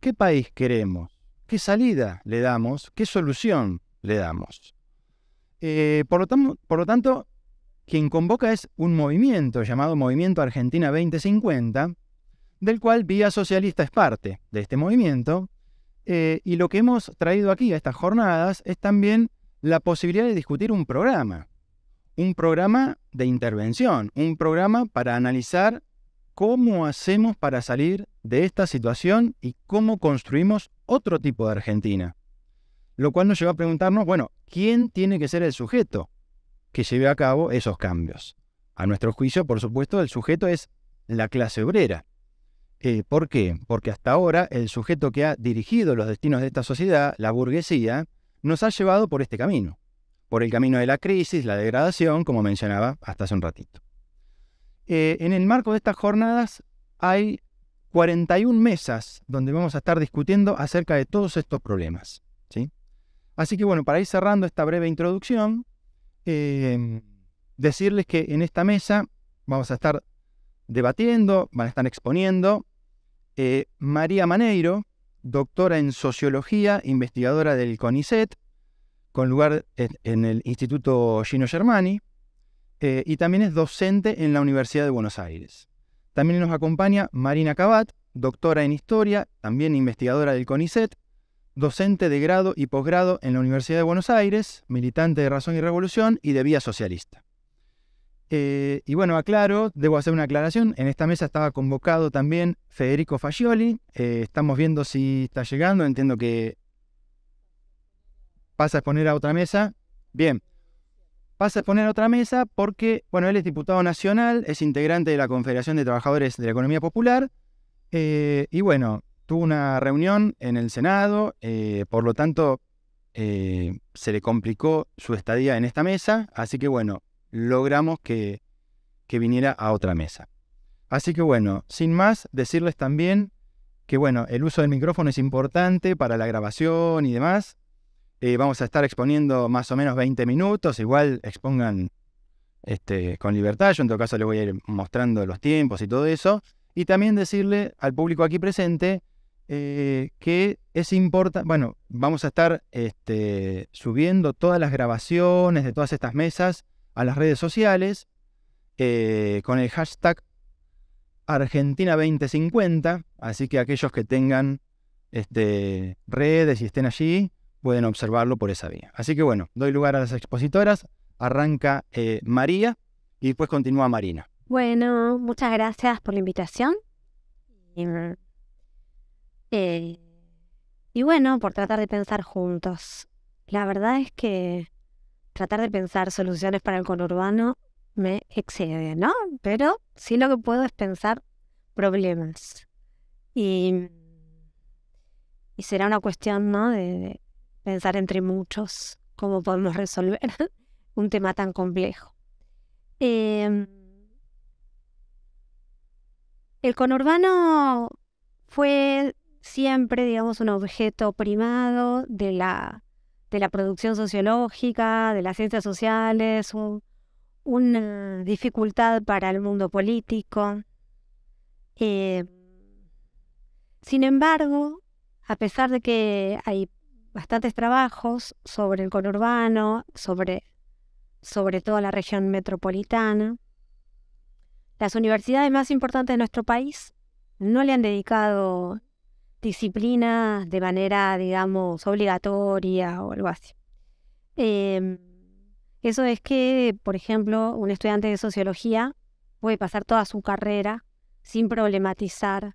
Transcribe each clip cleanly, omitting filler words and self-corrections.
¿qué país queremos? ¿Qué salida le damos? ¿Qué solución le damos? Por lo tanto, quien convoca es un movimiento llamado Movimiento Argentina 2050, del cual Vía Socialista es parte de este movimiento, y lo que hemos traído aquí a estas jornadas es también la posibilidad de discutir un programa de intervención, un programa para analizar cómo hacemos para salir de esta situación y cómo construimos otro tipo de Argentina. Lo cual nos lleva a preguntarnos, bueno, ¿quién tiene que ser el sujeto que lleve a cabo esos cambios? A nuestro juicio, por supuesto, el sujeto es la clase obrera. ¿Por qué? Porque hasta ahora el sujeto que ha dirigido los destinos de esta sociedad, la burguesía, nos ha llevado por este camino. Por el camino de la crisis, la degradación, como mencionaba hasta hace un ratito. En el marco de estas jornadas hay 41 mesas donde vamos a estar discutiendo acerca de todos estos problemas, ¿sí? Así que bueno, para ir cerrando esta breve introducción, decirles que en esta mesa vamos a estar debatiendo, van a estar exponiendo María Maneiro, doctora en Sociología, investigadora del CONICET, con lugar en el Instituto Gino Germani, y también es docente en la Universidad de Buenos Aires. También nos acompaña Marina Cabat, doctora en Historia, también investigadora del CONICET, docente de grado y posgrado en la Universidad de Buenos Aires, militante de Razón y Revolución y de Vía Socialista. Y bueno, aclaro, debo hacer una aclaración, en esta mesa estaba convocado también Federico Fagioli, estamos viendo si está llegando, entiendo que pasa a exponer a otra mesa. Bien, pasa a exponer a otra mesa porque, bueno, él es diputado nacional, es integrante de la Confederación de Trabajadores de la Economía Popular, y bueno, tuvo una reunión en el Senado, por lo tanto, se le complicó su estadía en esta mesa, así que bueno, logramos que viniera a otra mesa. Así que bueno, sin más, decirles también que bueno, el uso del micrófono es importante para la grabación y demás. Vamos a estar exponiendo más o menos 20 minutos, igual expongan con libertad, yo en todo caso les voy a ir mostrando los tiempos y todo eso. Y también decirle al público aquí presente que es importante, bueno, vamos a estar subiendo todas las grabaciones de todas estas mesas a las redes sociales con el hashtag Argentina 2050, así que aquellos que tengan redes y estén allí pueden observarlo por esa vía. Así que bueno, doy lugar a las expositoras, arranca María y después continúa Marina. Bueno, muchas gracias por la invitación y bueno, por tratar de pensar juntos. La verdad es que tratar de pensar soluciones para el conurbano me excede, ¿no? Pero sí lo que puedo es pensar problemas. Y será una cuestión, ¿no? De pensar entre muchos cómo podemos resolver un tema tan complejo. El conurbano fue siempre, digamos, un objeto primado de la producción sociológica, de las ciencias sociales, una dificultad para el mundo político. Sin embargo, a pesar de que hay bastantes trabajos sobre el conurbano, sobre toda la región metropolitana, las universidades más importantes de nuestro país no le han dedicado disciplina de manera, digamos, obligatoria o algo así. Eso es que, por ejemplo, un estudiante de sociología puede pasar toda su carrera sin problematizar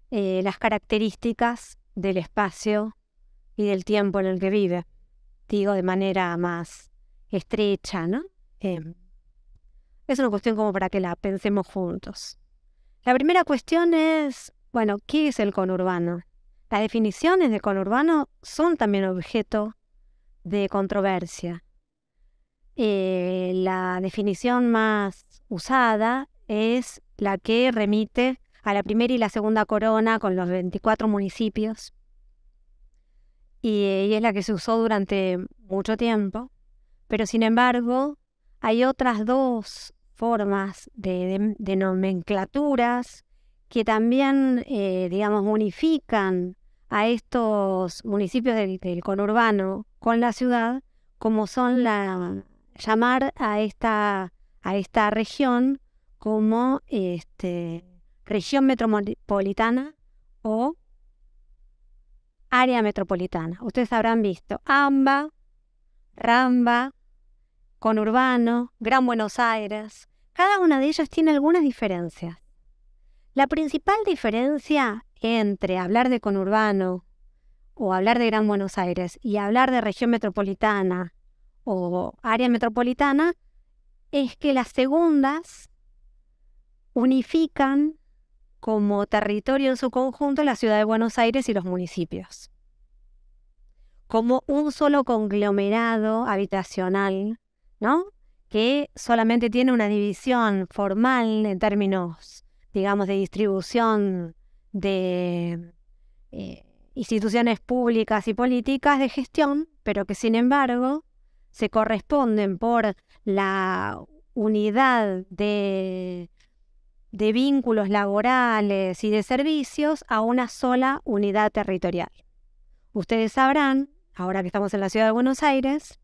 las características del espacio y del tiempo en el que vive, digo, de manera más estrecha, ¿no? Es una cuestión como para que la pensemos juntos. La primera cuestión es, bueno, ¿qué es el conurbano? Las definiciones de conurbano son también objeto de controversia. La definición más usada es la que remite a la primera y la segunda corona con los 24 municipios y es la que se usó durante mucho tiempo, pero sin embargo hay otras dos formas de nomenclaturas que también, digamos, unifican a estos municipios del conurbano con la ciudad, como son llamar a esta región como región metropolitana o área metropolitana. Ustedes habrán visto AMBA, RAMBA, conurbano, Gran Buenos Aires. Cada una de ellas tiene algunas diferencias. La principal diferencia entre hablar de conurbano o hablar de Gran Buenos Aires y hablar de región metropolitana o área metropolitana es que las segundas unifican como territorio en su conjunto la ciudad de Buenos Aires y los municipios, como un solo conglomerado habitacional, ¿no? Que solamente tiene una división formal en términos, digamos, de distribución de instituciones públicas y políticas de gestión, pero que sin embargo se corresponden por la unidad de vínculos laborales y de servicios a una sola unidad territorial. Ustedes sabrán, ahora que estamos en la ciudad de Buenos Aires,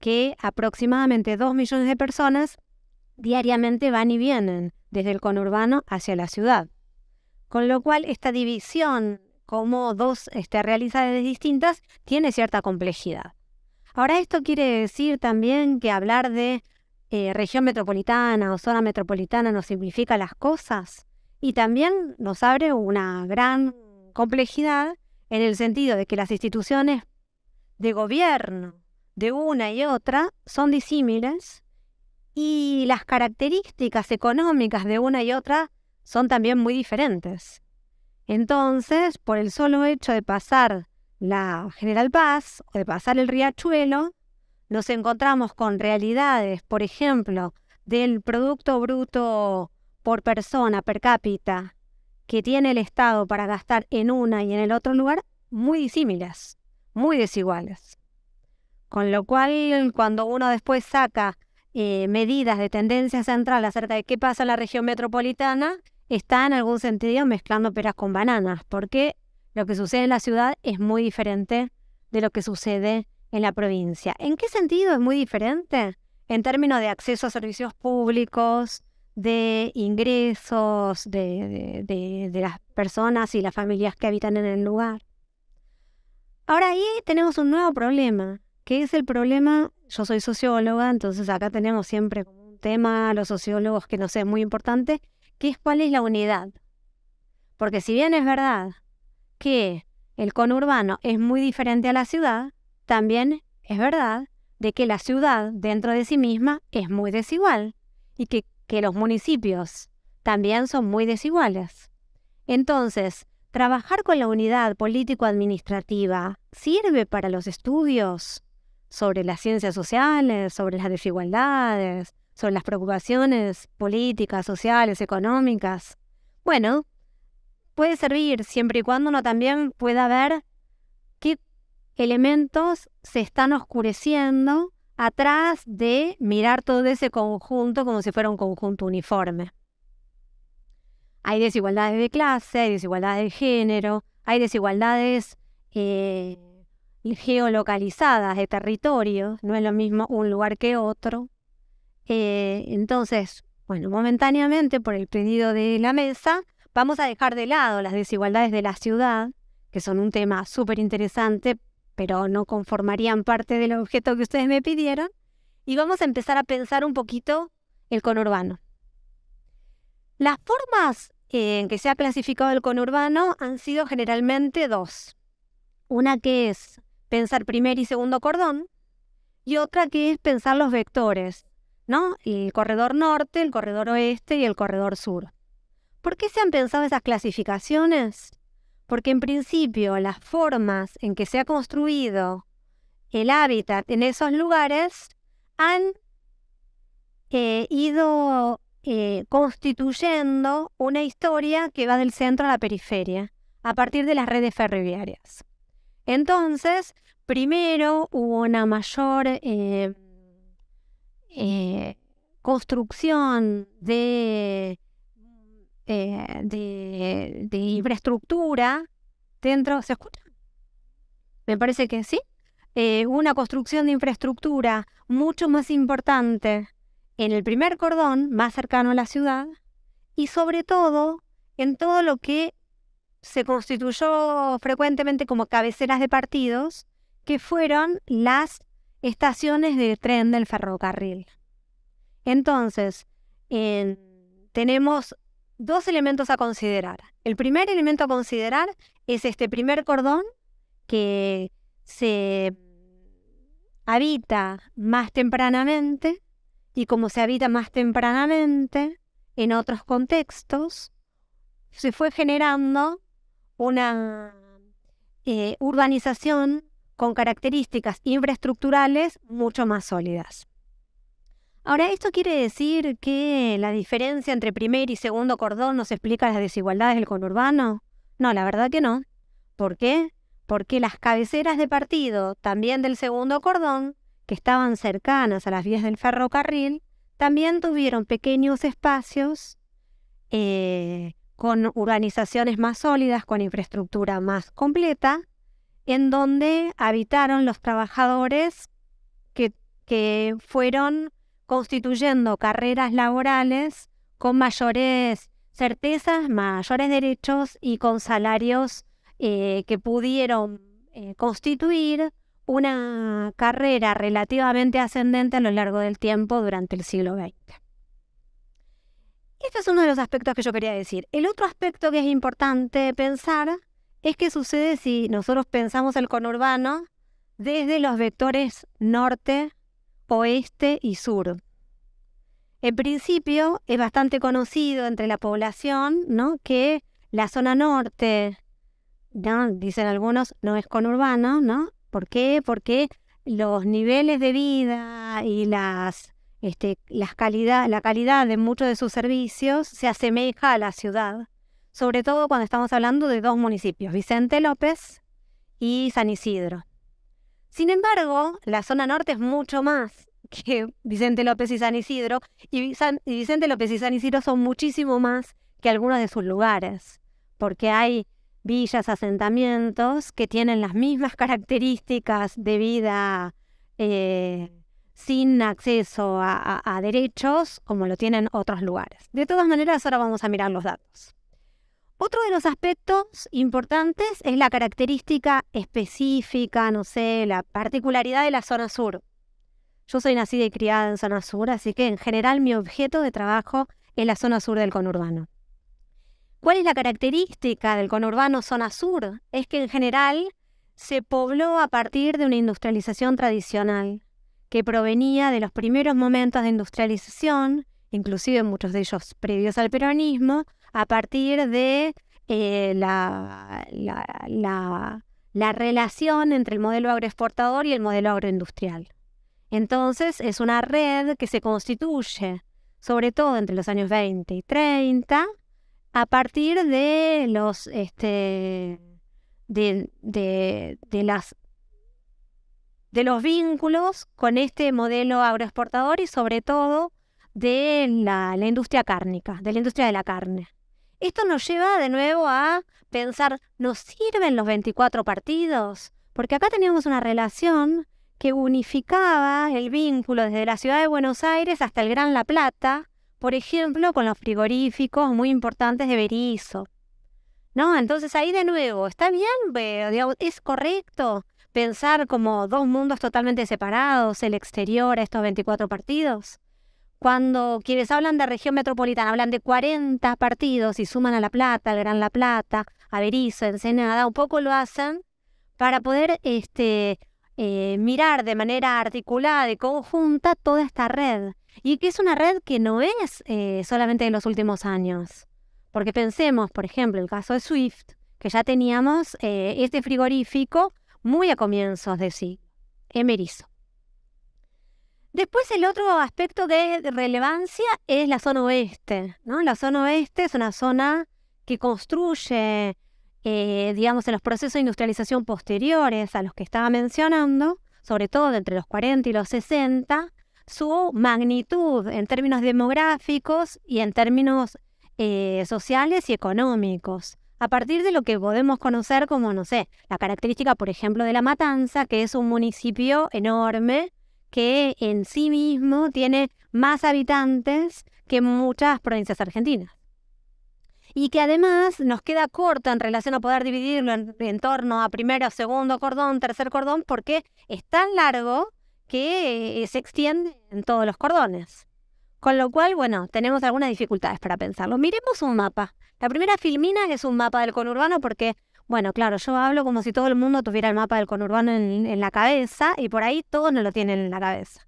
que aproximadamente 2 millones de personas diariamente van y vienen desde el conurbano hacia la ciudad. Con lo cual, esta división como dos realidades distintas tiene cierta complejidad. Ahora, esto quiere decir también que hablar de región metropolitana o zona metropolitana nos simplifica las cosas y también nos abre una gran complejidad en el sentido de que las instituciones de gobierno de una y otra son disímiles y las características económicas de una y otra son también muy diferentes. Entonces, por el solo hecho de pasar la General Paz o de pasar el Riachuelo, nos encontramos con realidades, por ejemplo, del Producto Bruto por persona, per cápita, que tiene el Estado para gastar en una y en el otro lugar, muy disímiles, muy desiguales. Con lo cual, cuando uno después saca medidas de tendencia central acerca de qué pasa en la región metropolitana, está en algún sentido mezclando peras con bananas, porque lo que sucede en la ciudad es muy diferente de lo que sucede en la provincia. ¿En qué sentido es muy diferente? En términos de acceso a servicios públicos, de ingresos de las personas y las familias que habitan en el lugar. Ahora ahí tenemos un nuevo problema, que es el problema, yo soy socióloga, entonces acá tenemos siempre como un tema a los sociólogos que nos es muy importante, que es cuál es la unidad. Porque si bien es verdad que el conurbano es muy diferente a la ciudad, también es verdad de que la ciudad dentro de sí misma es muy desigual y que los municipios también son muy desiguales. Entonces, trabajar con la unidad político-administrativa sirve para los estudios sobre las ciencias sociales, sobre las desigualdades, sobre las preocupaciones políticas, sociales, económicas. Bueno, puede servir siempre y cuando uno también pueda ver qué elementos se están oscureciendo atrás de mirar todo ese conjunto como si fuera un conjunto uniforme. Hay desigualdades de clase, hay desigualdades de género, hay desigualdades geolocalizadas de territorios, no es lo mismo un lugar que otro. Entonces, bueno, momentáneamente por el pedido de la mesa, vamos a dejar de lado las desigualdades de la ciudad, que son un tema súper interesante, pero no conformarían parte del objeto que ustedes me pidieron, y vamos a empezar a pensar un poquito el conurbano. Las formas en que se ha clasificado el conurbano han sido generalmente dos. Una que es pensar primer y segundo cordón, y otra que es pensar los vectores, ¿no? El corredor norte, el corredor oeste y el corredor sur. ¿Por qué se han pensado esas clasificaciones? Porque en principio las formas en que se ha construido el hábitat en esos lugares han ido constituyendo una historia que va del centro a la periferia a partir de las redes ferroviarias. Entonces, primero hubo una mayor construcción de infraestructura dentro, ¿se escucha? Me parece que sí. Una construcción de infraestructura mucho más importante en el primer cordón, más cercano a la ciudad, y sobre todo en todo lo que se constituyó frecuentemente como cabeceras de partidos, que fueron las estaciones de tren del ferrocarril. Entonces, tenemos dos elementos a considerar. El primer elemento a considerar es este primer cordón que se habita más tempranamente, y como se habita más tempranamente en otros contextos, se fue generando una urbanización con características infraestructurales mucho más sólidas. Ahora, ¿esto quiere decir que la diferencia entre primer y segundo cordón nos explica las desigualdades del conurbano? No, la verdad que no. ¿Por qué? Porque las cabeceras de partido, también del segundo cordón, que estaban cercanas a las vías del ferrocarril, también tuvieron pequeños espacios con urbanizaciones más sólidas, con infraestructura más completa, en donde habitaron los trabajadores que fueron constituyendo carreras laborales con mayores certezas, mayores derechos y con salarios que pudieron constituir una carrera relativamente ascendente a lo largo del tiempo durante el siglo XX. Este es uno de los aspectos que yo quería decir. El otro aspecto que es importante pensar es qué sucede si nosotros pensamos el conurbano desde los vectores norte, oeste y sur. En principio es bastante conocido entre la población, ¿no?, que la zona norte, ¿no?, dicen algunos, no es conurbano, ¿no? ¿Por qué? Porque los niveles de vida y la calidad de muchos de sus servicios se asemeja a la ciudad, sobre todo cuando estamos hablando de dos municipios, Vicente López y San Isidro. Sin embargo, la zona norte es mucho más que Vicente López y San Isidro, y Vicente López y San Isidro son muchísimo más que algunos de sus lugares, porque hay villas, asentamientos que tienen las mismas características de vida sin acceso a derechos como lo tienen otros lugares. De todas maneras, ahora vamos a mirar los datos. Otro de los aspectos importantes es la característica específica, no sé, la particularidad de la zona sur. Yo soy nacida y criada en zona sur, así que en general mi objeto de trabajo es la zona sur del conurbano. ¿Cuál es la característica del conurbano zona sur? Es que en general se pobló a partir de una industrialización tradicional que provenía de los primeros momentos de industrialización, inclusive muchos de ellos previos al peronismo, a partir de la relación entre el modelo agroexportador y el modelo agroindustrial. Entonces es una red que se constituye, sobre todo entre los años 20 y 30, a partir de los los vínculos con este modelo agroexportador y sobre todo de la industria cárnica, de la industria de la carne. Esto nos lleva de nuevo a pensar, ¿nos sirven los 24 partidos? Porque acá teníamos una relación que unificaba el vínculo desde la ciudad de Buenos Aires hasta el Gran La Plata, por ejemplo, con los frigoríficos muy importantes de Berisso, ¿no? Entonces ahí de nuevo, ¿está bien? ¿Es correcto pensar como dos mundos totalmente separados, el exterior a estos 24 partidos? Cuando quienes hablan de región metropolitana hablan de 40 partidos y suman a La Plata, al Gran La Plata, a Berisso, Ensenada, un poco lo hacen para poder mirar de manera articulada y conjunta toda esta red. Y que es una red que no es solamente de los últimos años. Porque pensemos, por ejemplo, el caso de Swift, que ya teníamos este frigorífico muy a comienzos de siglo, en Berisso. Después el otro aspecto de relevancia es la zona oeste, ¿no? La zona oeste es una zona que construye, digamos, en los procesos de industrialización posteriores a los que estaba mencionando, sobre todo entre los 40 y los 60, su magnitud en términos demográficos y en términos sociales y económicos. a partir de lo que podemos conocer como, no sé, la característica, por ejemplo, de La Matanza, que es un municipio enorme que en sí mismo tiene más habitantes que muchas provincias argentinas. Y que además nos queda corta en relación a poder dividirlo en torno a primero, segundo cordón, tercer cordón, porque es tan largo que se extiende en todos los cordones. Con lo cual, bueno, tenemos algunas dificultades para pensarlo. Miremos un mapa. La primera filmina es un mapa del conurbano porque, bueno, claro, yo hablo como si todo el mundo tuviera el mapa del conurbano en la cabeza y por ahí todos no lo tienen en la cabeza.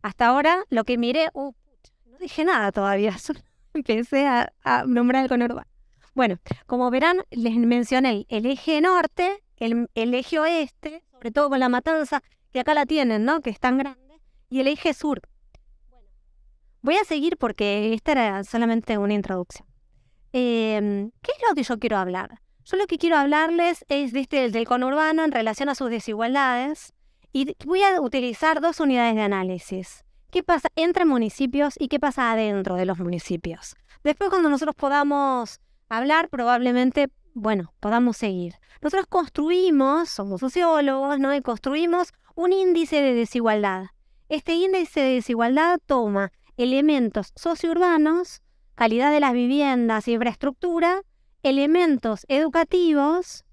Hasta ahora lo que miré, no dije nada todavía, solo empecé a nombrar el conurbano. Bueno, como verán, les mencioné el eje norte, el eje oeste, sobre todo con La Matanza, que acá la tienen, ¿no? Que es tan grande, y el eje sur. Voy a seguir porque esta era solamente una introducción. ¿Qué es lo que yo quiero hablar? Yo lo que quiero hablarles es del conurbano en relación a sus desigualdades y voy a utilizar 2 unidades de análisis. ¿Qué pasa entre municipios y qué pasa adentro de los municipios? Después, cuando nosotros podamos hablar, probablemente, bueno, podamos seguir. Nosotros construimos, somos sociólogos, ¿no? Y construimos un índice de desigualdad. Este índice de desigualdad toma elementos sociourbanos, calidad de las viviendas, infraestructura, elementos educativos,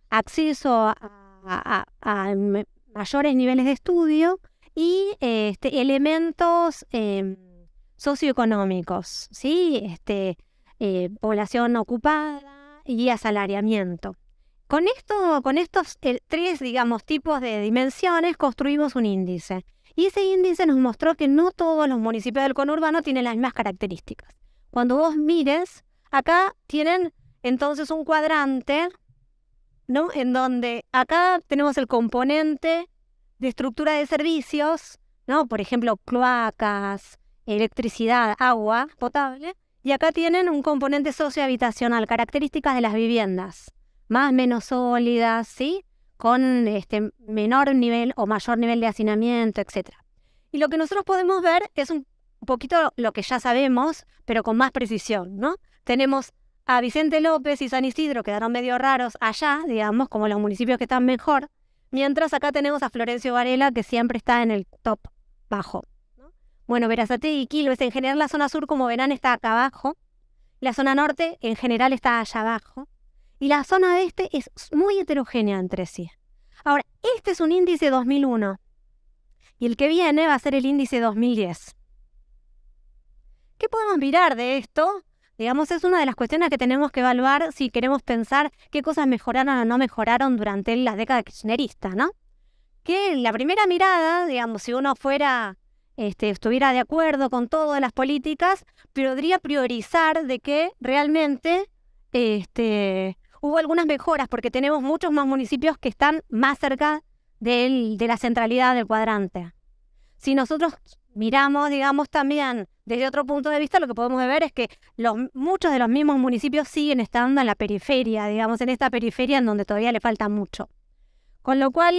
acceso a mayores niveles de estudio y elementos socioeconómicos, ¿sí? Población ocupada y asalariamiento. Con estos 3, digamos, tipos de dimensiones construimos un índice. Y ese índice nos mostró que no todos los municipios del conurbano tienen las mismas características. Cuando vos mires, acá tienen entonces un cuadrante, ¿no? En donde acá tenemos el componente de estructura de servicios, ¿no? Por ejemplo, cloacas, electricidad, agua potable. Y acá tienen un componente sociohabitacional, características de las viviendas, más menos sólidas, ¿sí? Con menor nivel o mayor nivel de hacinamiento, etc. Y lo que nosotros podemos ver es un poquito lo que ya sabemos, pero con más precisión, ¿no? Tenemos a Vicente López y San Isidro, quedaron medio raros allá, digamos, como los municipios que están mejor, mientras acá tenemos a Florencio Varela, que siempre está en el top bajo, ¿no? Bueno, Berazategui y Quilmes, en general la zona sur, como verán, está acá abajo, la zona norte en general está allá abajo, y la zona este es muy heterogénea entre sí. Ahora, este es un índice 2001 y el que viene va a ser el índice 2010. ¿Qué podemos mirar de esto? Digamos, es una de las cuestiones que tenemos que evaluar si queremos pensar qué cosas mejoraron o no mejoraron durante la década kirchnerista, ¿no? Que en la primera mirada, digamos, si uno estuviera de acuerdo con todas las políticas, podría priorizar de que realmente hubo algunas mejoras porque tenemos muchos más municipios que están más cerca de la centralidad del cuadrante. Si nosotros miramos, digamos, también desde otro punto de vista, lo que podemos ver es que muchos de los mismos municipios siguen estando en la periferia, digamos, en esta periferia en donde todavía le falta mucho. Con lo cual,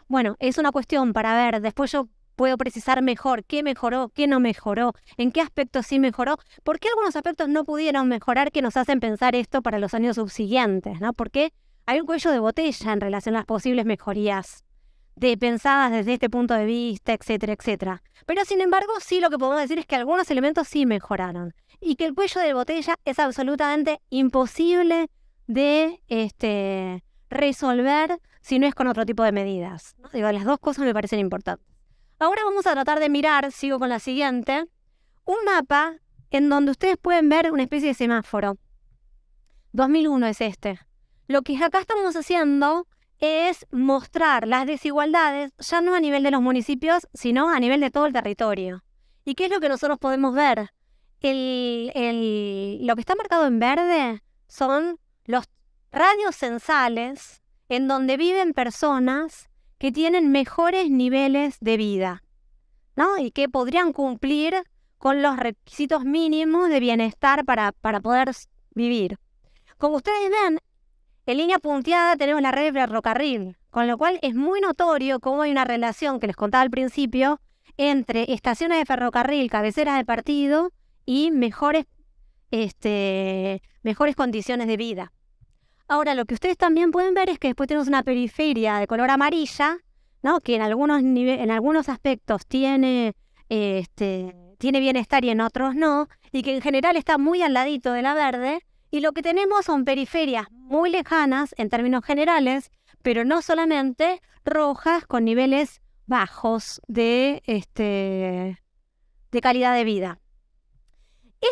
bueno, es una cuestión para ver, después yo puedo precisar mejor qué mejoró, qué no mejoró, en qué aspectos sí mejoró, por qué algunos aspectos no pudieron mejorar que nos hacen pensar esto para los años subsiguientes, ¿no? Porque hay un cuello de botella en relación a las posibles mejorías pensadas desde este punto de vista, etcétera, etcétera. Pero sin embargo, sí lo que podemos decir es que algunos elementos sí mejoraron y que el cuello de botella es absolutamente imposible de resolver si no es con otro tipo de medidas, ¿no? Digo, las dos cosas me parecen importantes. Ahora vamos a tratar de mirar, sigo con la siguiente, un mapa en donde ustedes pueden ver una especie de semáforo. 2001 es este. Lo que acá estamos haciendo es mostrar las desigualdades ya no a nivel de los municipios, sino a nivel de todo el territorio. ¿Y qué es lo que nosotros podemos ver? Lo que está marcado en verde son los radios censales en donde viven personas que tienen mejores niveles de vida, ¿no? Y que podrían cumplir con los requisitos mínimos de bienestar para poder vivir. Como ustedes ven, en línea punteada tenemos la red de ferrocarril, con lo cual es muy notorio cómo hay una relación que les contaba al principio entre estaciones de ferrocarril, cabeceras de partido y mejores mejores condiciones de vida. Ahora, lo que ustedes también pueden ver es que después tenemos una periferia de color amarilla, ¿no? Que en algunos aspectos tiene bienestar y en otros no, y que en general está muy al ladito de la verde, y lo que tenemos son periferias muy lejanas en términos generales, pero no solamente rojas con niveles bajos de calidad de vida.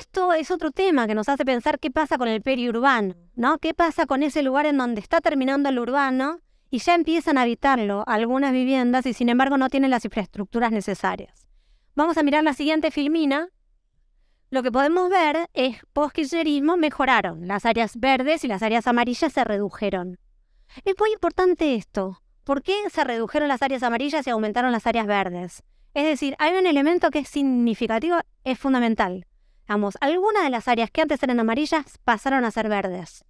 Esto es otro tema que nos hace pensar qué pasa con el periurbano, ¿no? ¿Qué pasa con ese lugar en donde está terminando el urbano y ya empiezan a habitarlo algunas viviendas y sin embargo no tienen las infraestructuras necesarias? Vamos a mirar la siguiente filmina. Lo que podemos ver es post-kirchnerismo mejoraron. Las áreas verdes y las áreas amarillas se redujeron. Es muy importante esto. ¿Por qué se redujeron las áreas amarillas y aumentaron las áreas verdes? Es decir, hay un elemento que es significativo, es fundamental. Vamos, algunas de las áreas que antes eran amarillas pasaron a ser verdes.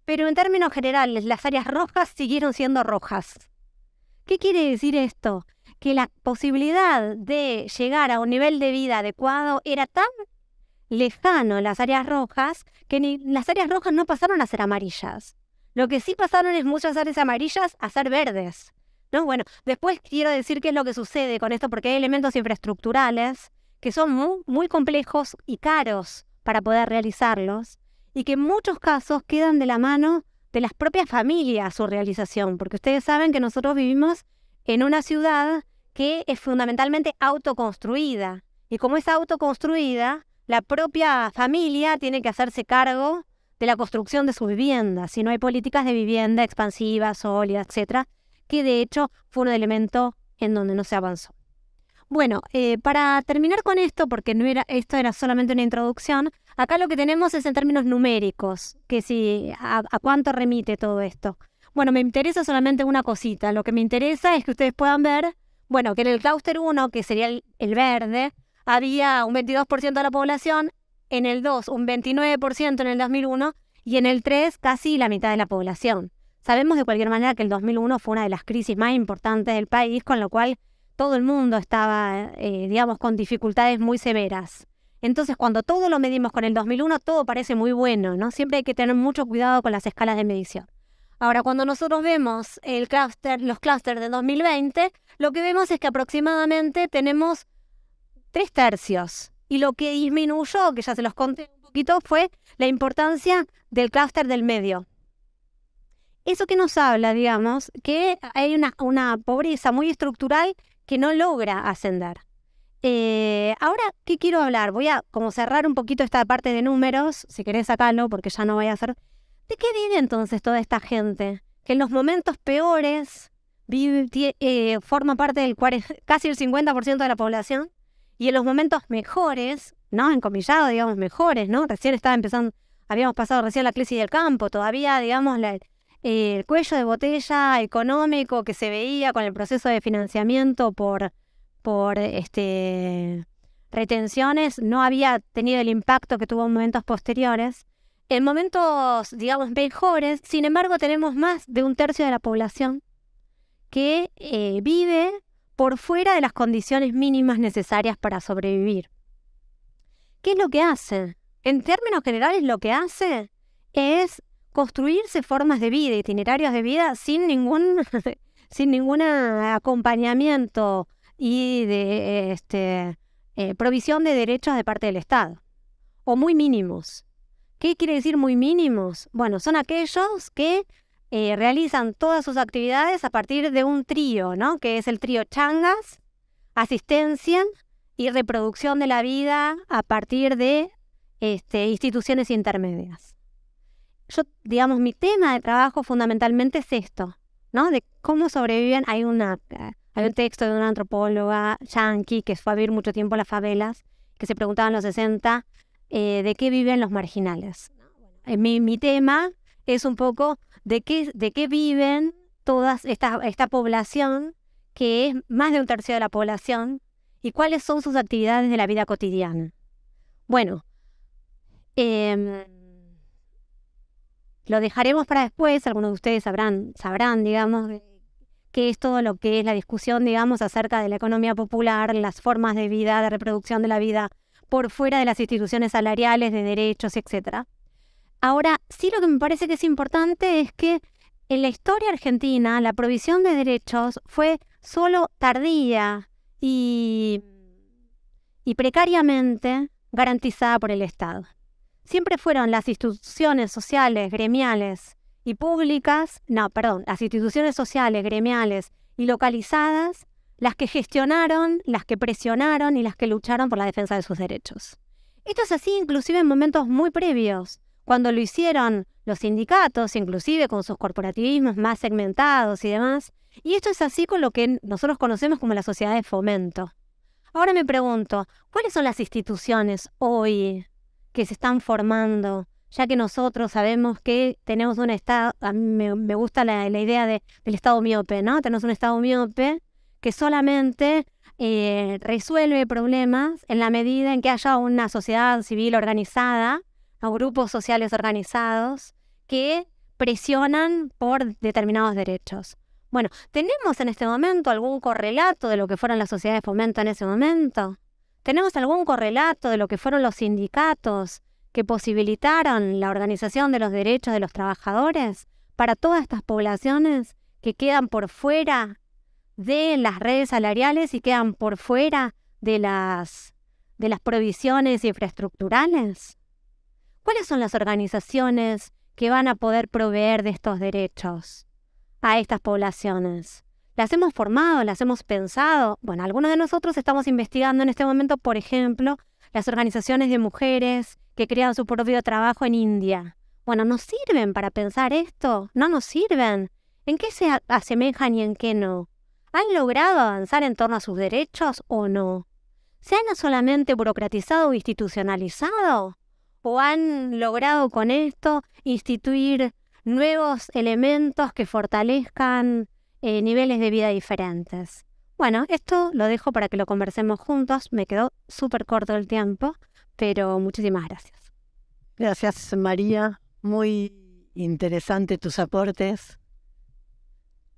Pero en términos generales, las áreas rojas siguieron siendo rojas. ¿Qué quiere decir esto? Que la posibilidad de llegar a un nivel de vida adecuado era tan lejano en las áreas rojas que las áreas rojas no pasaron a ser amarillas. Lo que sí pasaron es muchas áreas amarillas a ser verdes, ¿no? Bueno, después quiero decir qué es lo que sucede con esto porque hay elementos infraestructurales que son muy, muy complejos y caros para poder realizarlos y que en muchos casos quedan de la mano de las propias familias su realización, porque ustedes saben que nosotros vivimos en una ciudad que es fundamentalmente autoconstruida y como es autoconstruida, la propia familia tiene que hacerse cargo de la construcción de su vivienda, si no hay políticas de vivienda expansiva, sólida, etcétera, que de hecho fue un elemento en donde no se avanzó. Bueno, para terminar con esto, porque esto era solamente una introducción, acá lo que tenemos es en términos numéricos, que a cuánto remite todo esto. Bueno, me interesa solamente una cosita. Lo que me interesa es que ustedes puedan ver, bueno, que en el clúster 1, que sería el verde, había un 22% de la población, en el 2 un 29% en el 2001 y en el 3 casi la mitad de la población. Sabemos de cualquier manera que el 2001 fue una de las crisis más importantes del país, con lo cual todo el mundo estaba, con dificultades muy severas. Entonces, cuando todo lo medimos con el 2001, todo parece muy bueno, ¿no? Siempre hay que tener mucho cuidado con las escalas de medición. Ahora, cuando nosotros vemos los clústeres de 2020, lo que vemos es que aproximadamente tenemos 3/3. Y lo que disminuyó, que ya se los conté un poquito, fue la importancia del clúster del medio. Eso que nos habla, que hay una pobreza muy estructural que no logra ascender. Ahora, ¿qué quiero hablar? Voy a como cerrar un poquito esta parte de números, si querés sacarlo, porque ya no voy a hacer. ¿De qué vive entonces toda esta gente? Que en los momentos peores forma parte del casi el 50% de la población, y en los momentos mejores, ¿no? Encomillado, mejores, ¿no? Recién estaba empezando, habíamos pasado recién la crisis del campo, todavía, el cuello de botella económico que se veía con el proceso de financiamiento por retenciones no había tenido el impacto que tuvo en momentos posteriores. En momentos, mejores, sin embargo, tenemos más de 1/3 de la población que vive por fuera de las condiciones mínimas necesarias para sobrevivir. ¿Qué es lo que hace? En términos generales, lo que hace es construirse formas de vida, itinerarios de vida sin ningún acompañamiento y de provisión de derechos de parte del Estado, o muy mínimos. ¿Qué quiere decir muy mínimos? Bueno, son aquellos que realizan todas sus actividades a partir de un trío, ¿no? Que es el trío changas, asistencia y reproducción de la vida a partir de instituciones intermedias. Mi tema de trabajo fundamentalmente es esto, ¿no? De cómo sobreviven. Hay un texto de una antropóloga yanqui que fue a vivir mucho tiempo a las favelas, que se preguntaba en los 60 de qué viven los marginales. Mi tema es un poco de qué viven toda esta población, que es más de 1/3 de la población, y cuáles son sus actividades de la vida cotidiana. Bueno, lo dejaremos para después. Algunos de ustedes sabrán, qué es todo lo que es la discusión, acerca de la economía popular, las formas de vida, de reproducción de la vida por fuera de las instituciones salariales, de derechos, etc. Ahora, sí, lo que me parece que es importante es que en la historia argentina la provisión de derechos fue solo tardía y precariamente garantizada por el Estado. Siempre fueron las instituciones sociales, gremiales y públicas, las instituciones sociales, gremiales y localizadas las que gestionaron, las que presionaron y las que lucharon por la defensa de sus derechos. Esto es así inclusive en momentos muy previos, cuando lo hicieron los sindicatos, inclusive con sus corporativismos más segmentados y demás, y esto es así con lo que nosotros conocemos como la sociedad de fomento. Ahora me pregunto, ¿cuáles son las instituciones hoy que se están formando? Ya que nosotros sabemos que tenemos un Estado, a mí me gusta la idea del Estado miope, ¿no? Tenemos un Estado miope que solamente resuelve problemas en la medida en que haya una sociedad civil organizada o grupos sociales organizados que presionan por determinados derechos. Bueno, ¿tenemos en este momento algún correlato de lo que fueron las sociedades de fomento en ese momento? ¿Tenemos algún correlato de lo que fueron los sindicatos que posibilitaron la organización de los derechos de los trabajadores para todas estas poblaciones que quedan por fuera de las redes salariales y quedan por fuera de las provisiones infraestructurales? ¿Cuáles son las organizaciones que van a poder proveer de estos derechos a estas poblaciones? ¿Las hemos formado? ¿Las hemos pensado? Bueno, algunos de nosotros estamos investigando en este momento, por ejemplo, las organizaciones de mujeres que crean su propio trabajo en India. Bueno, ¿nos sirven para pensar esto? ¿No nos sirven? ¿En qué se asemejan y en qué no? ¿Han logrado avanzar en torno a sus derechos o no? ¿Se han solamente burocratizado o institucionalizado? ¿O han logrado con esto instituir nuevos elementos que fortalezcan niveles de vida diferentes? Bueno, esto lo dejo para que lo conversemos juntos. Me quedó súper corto el tiempo, pero muchísimas gracias. Gracias, María. Muy interesante tus aportes.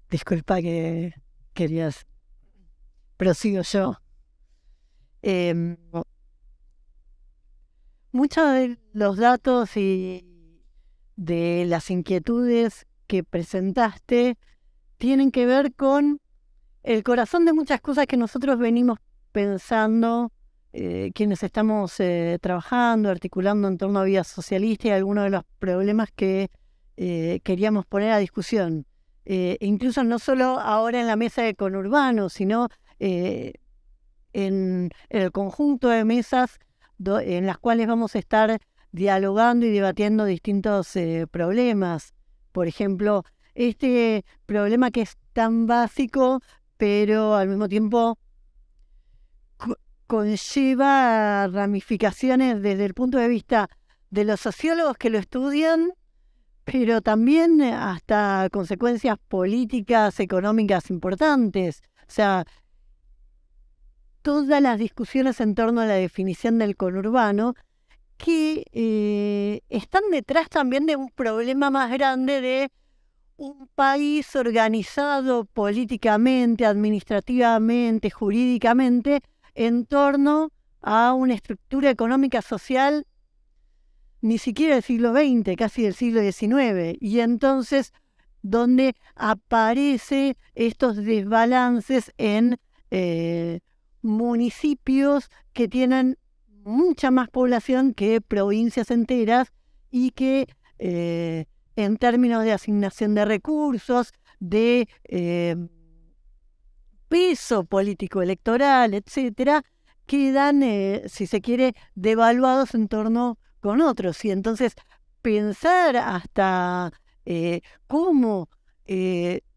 Disculpa que querías. Prosigo yo. Muchos de los datos y de las inquietudes que presentaste tienen que ver con el corazón de muchas cosas que nosotros venimos pensando, quienes estamos trabajando, articulando en torno a vida socialista y algunos de los problemas que queríamos poner a discusión. Incluso no solo ahora en la mesa de Conurbano, sino en el conjunto de mesas en las cuales vamos a estar dialogando y debatiendo distintos problemas. Por ejemplo, este problema que es tan básico, pero al mismo tiempo conlleva ramificaciones desde el punto de vista de los sociólogos que lo estudian, pero también hasta consecuencias políticas, económicas importantes. O sea, todas las discusiones en torno a la definición del conurbano que están detrás también de un problema más grande de un país organizado políticamente, administrativamente, jurídicamente, en torno a una estructura económica social ni siquiera del siglo XX, casi del siglo XIX, y entonces donde aparecen estos desbalances en municipios que tienen mucha más población que provincias enteras y que en términos de asignación de recursos, de peso político electoral, etcétera, quedan, si se quiere, devaluados en torno con otros. Y entonces pensar hasta cómo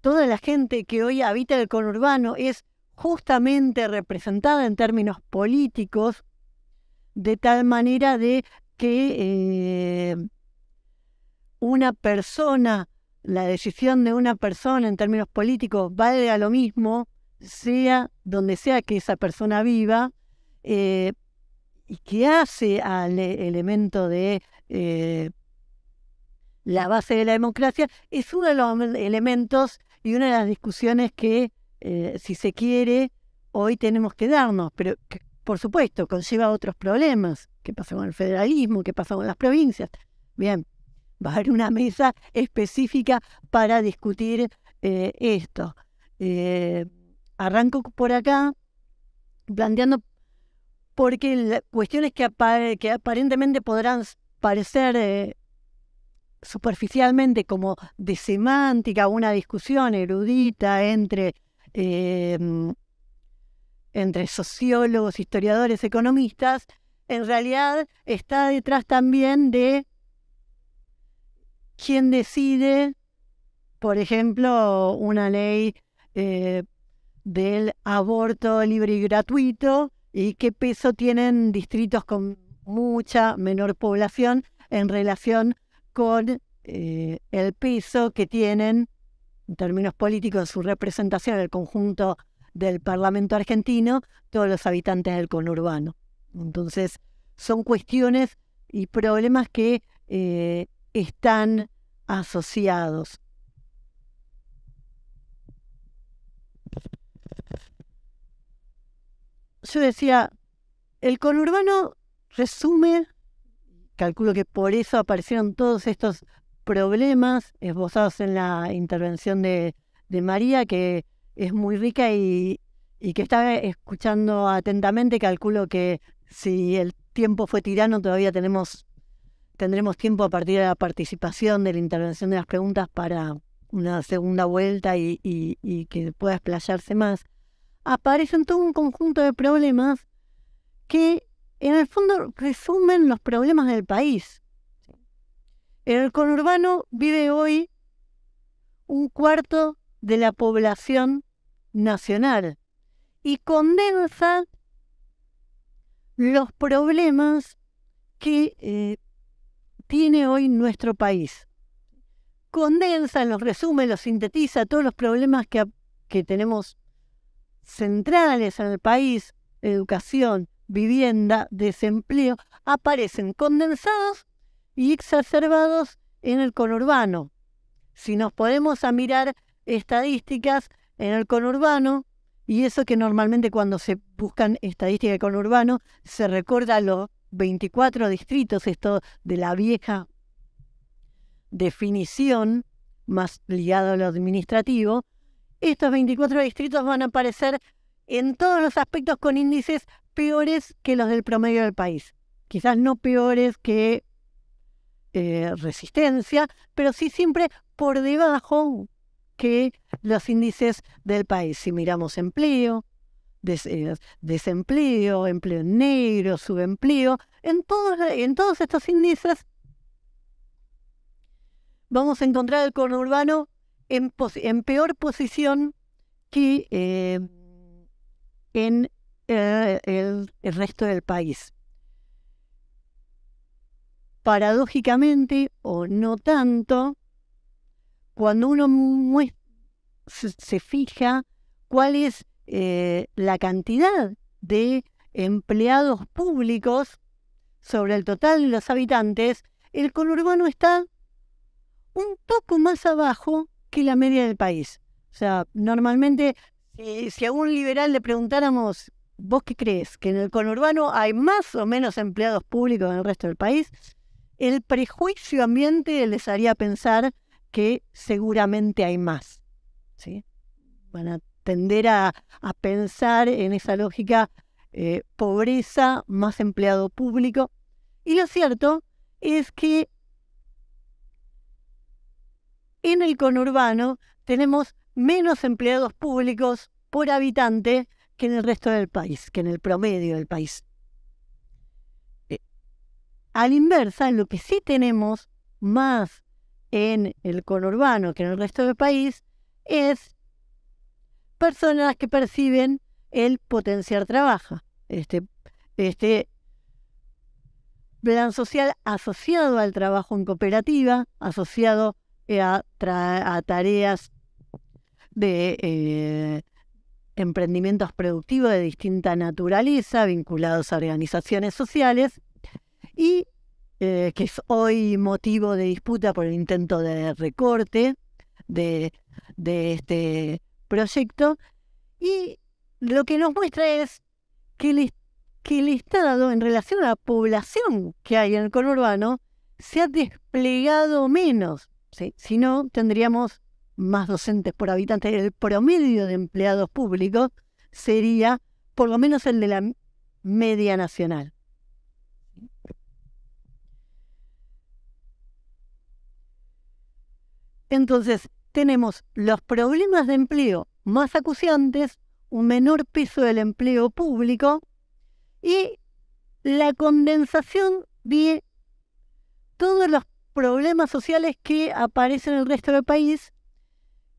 toda la gente que hoy habita el conurbano es justamente representada en términos políticos, de tal manera de que una persona, la decisión de una persona en términos políticos valga lo mismo, sea donde sea que esa persona viva, y que hace al elemento de la base de la democracia, es uno de los elementos y una de las discusiones que, si se quiere, hoy tenemos que darnos, pero que, por supuesto, conlleva otros problemas. ¿Qué pasa con el federalismo? ¿Qué pasa con las provincias? Bien, va a haber una mesa específica para discutir esto. Arranco por acá planteando porque cuestiones que aparentemente podrán parecer superficialmente como de semántica, una discusión erudita entre sociólogos, historiadores, economistas, en realidad está detrás también de quién decide, por ejemplo, una ley del aborto libre y gratuito y qué peso tienen distritos con mucha menor población en relación con el peso que tienen en términos políticos su representación en el conjunto del Parlamento argentino todos los habitantes del conurbano. Entonces son cuestiones y problemas que están asociados. Yo decía, el conurbano resume, calculo que por eso aparecieron todos estos problemas esbozados en la intervención de María, que es muy rica y que estaba escuchando atentamente. Calculo que si el tiempo fue tirano, todavía tendremos tiempo a partir de la participación, de la intervención de las preguntas para una segunda vuelta y que pueda explayarse más. Aparecen todo un conjunto de problemas que en el fondo resumen los problemas del país. En el conurbano vive hoy un cuarto de la población nacional y condensa los problemas que tiene hoy nuestro país. Condensa, los resume, los sintetiza, todos los problemas que tenemos centrales en el país: educación, vivienda, desempleo, aparecen condensados y exacerbados en el conurbano. Si nos ponemos a mirar estadísticas en el conurbano, y eso que normalmente cuando se buscan estadísticas de conurbano se recuerda los 24 distritos, esto de la vieja definición más ligado a lo administrativo, estos 24 distritos van a aparecer en todos los aspectos con índices peores que los del promedio del país. Quizás no peores que Resistencia, pero sí siempre por debajo que los índices del país. Si miramos empleo, desempleo, empleo negro, subempleo, en todos estos índices vamos a encontrar el conurbano en peor posición que en el resto del país. Paradójicamente, o no tanto, cuando uno se fija cuál es la cantidad de empleados públicos sobre el total de los habitantes, el conurbano está un poco más abajo que la media del país. O sea, normalmente, si a un liberal le preguntáramos, ¿vos qué crees? ¿Que en el conurbano hay más o menos empleados públicos en el resto del país? El prejuicio ambiente les haría pensar que seguramente hay más, ¿sí? Van a tender a pensar en esa lógica pobreza más empleado público. Y lo cierto es que en el conurbano tenemos menos empleados públicos por habitante que en el resto del país, que en el promedio del país. A la inversa, lo que sí tenemos más en el conurbano que en el resto del país es personas que perciben el potenciar trabajo. Este plan social asociado al trabajo en cooperativa, asociado a tareas de emprendimientos productivos de distinta naturaleza, vinculados a organizaciones sociales, y que es hoy motivo de disputa por el intento de recorte de este proyecto. Y lo que nos muestra es que el Estado, en relación a la población que hay en el conurbano, se ha desplegado menos, ¿sí? Si no, tendríamos más docentes por habitante. El promedio de empleados públicos sería por lo menos el de la media nacional. Entonces, tenemos los problemas de empleo más acuciantes, un menor peso del empleo público y la condensación de todos los problemas sociales que aparecen en el resto del país,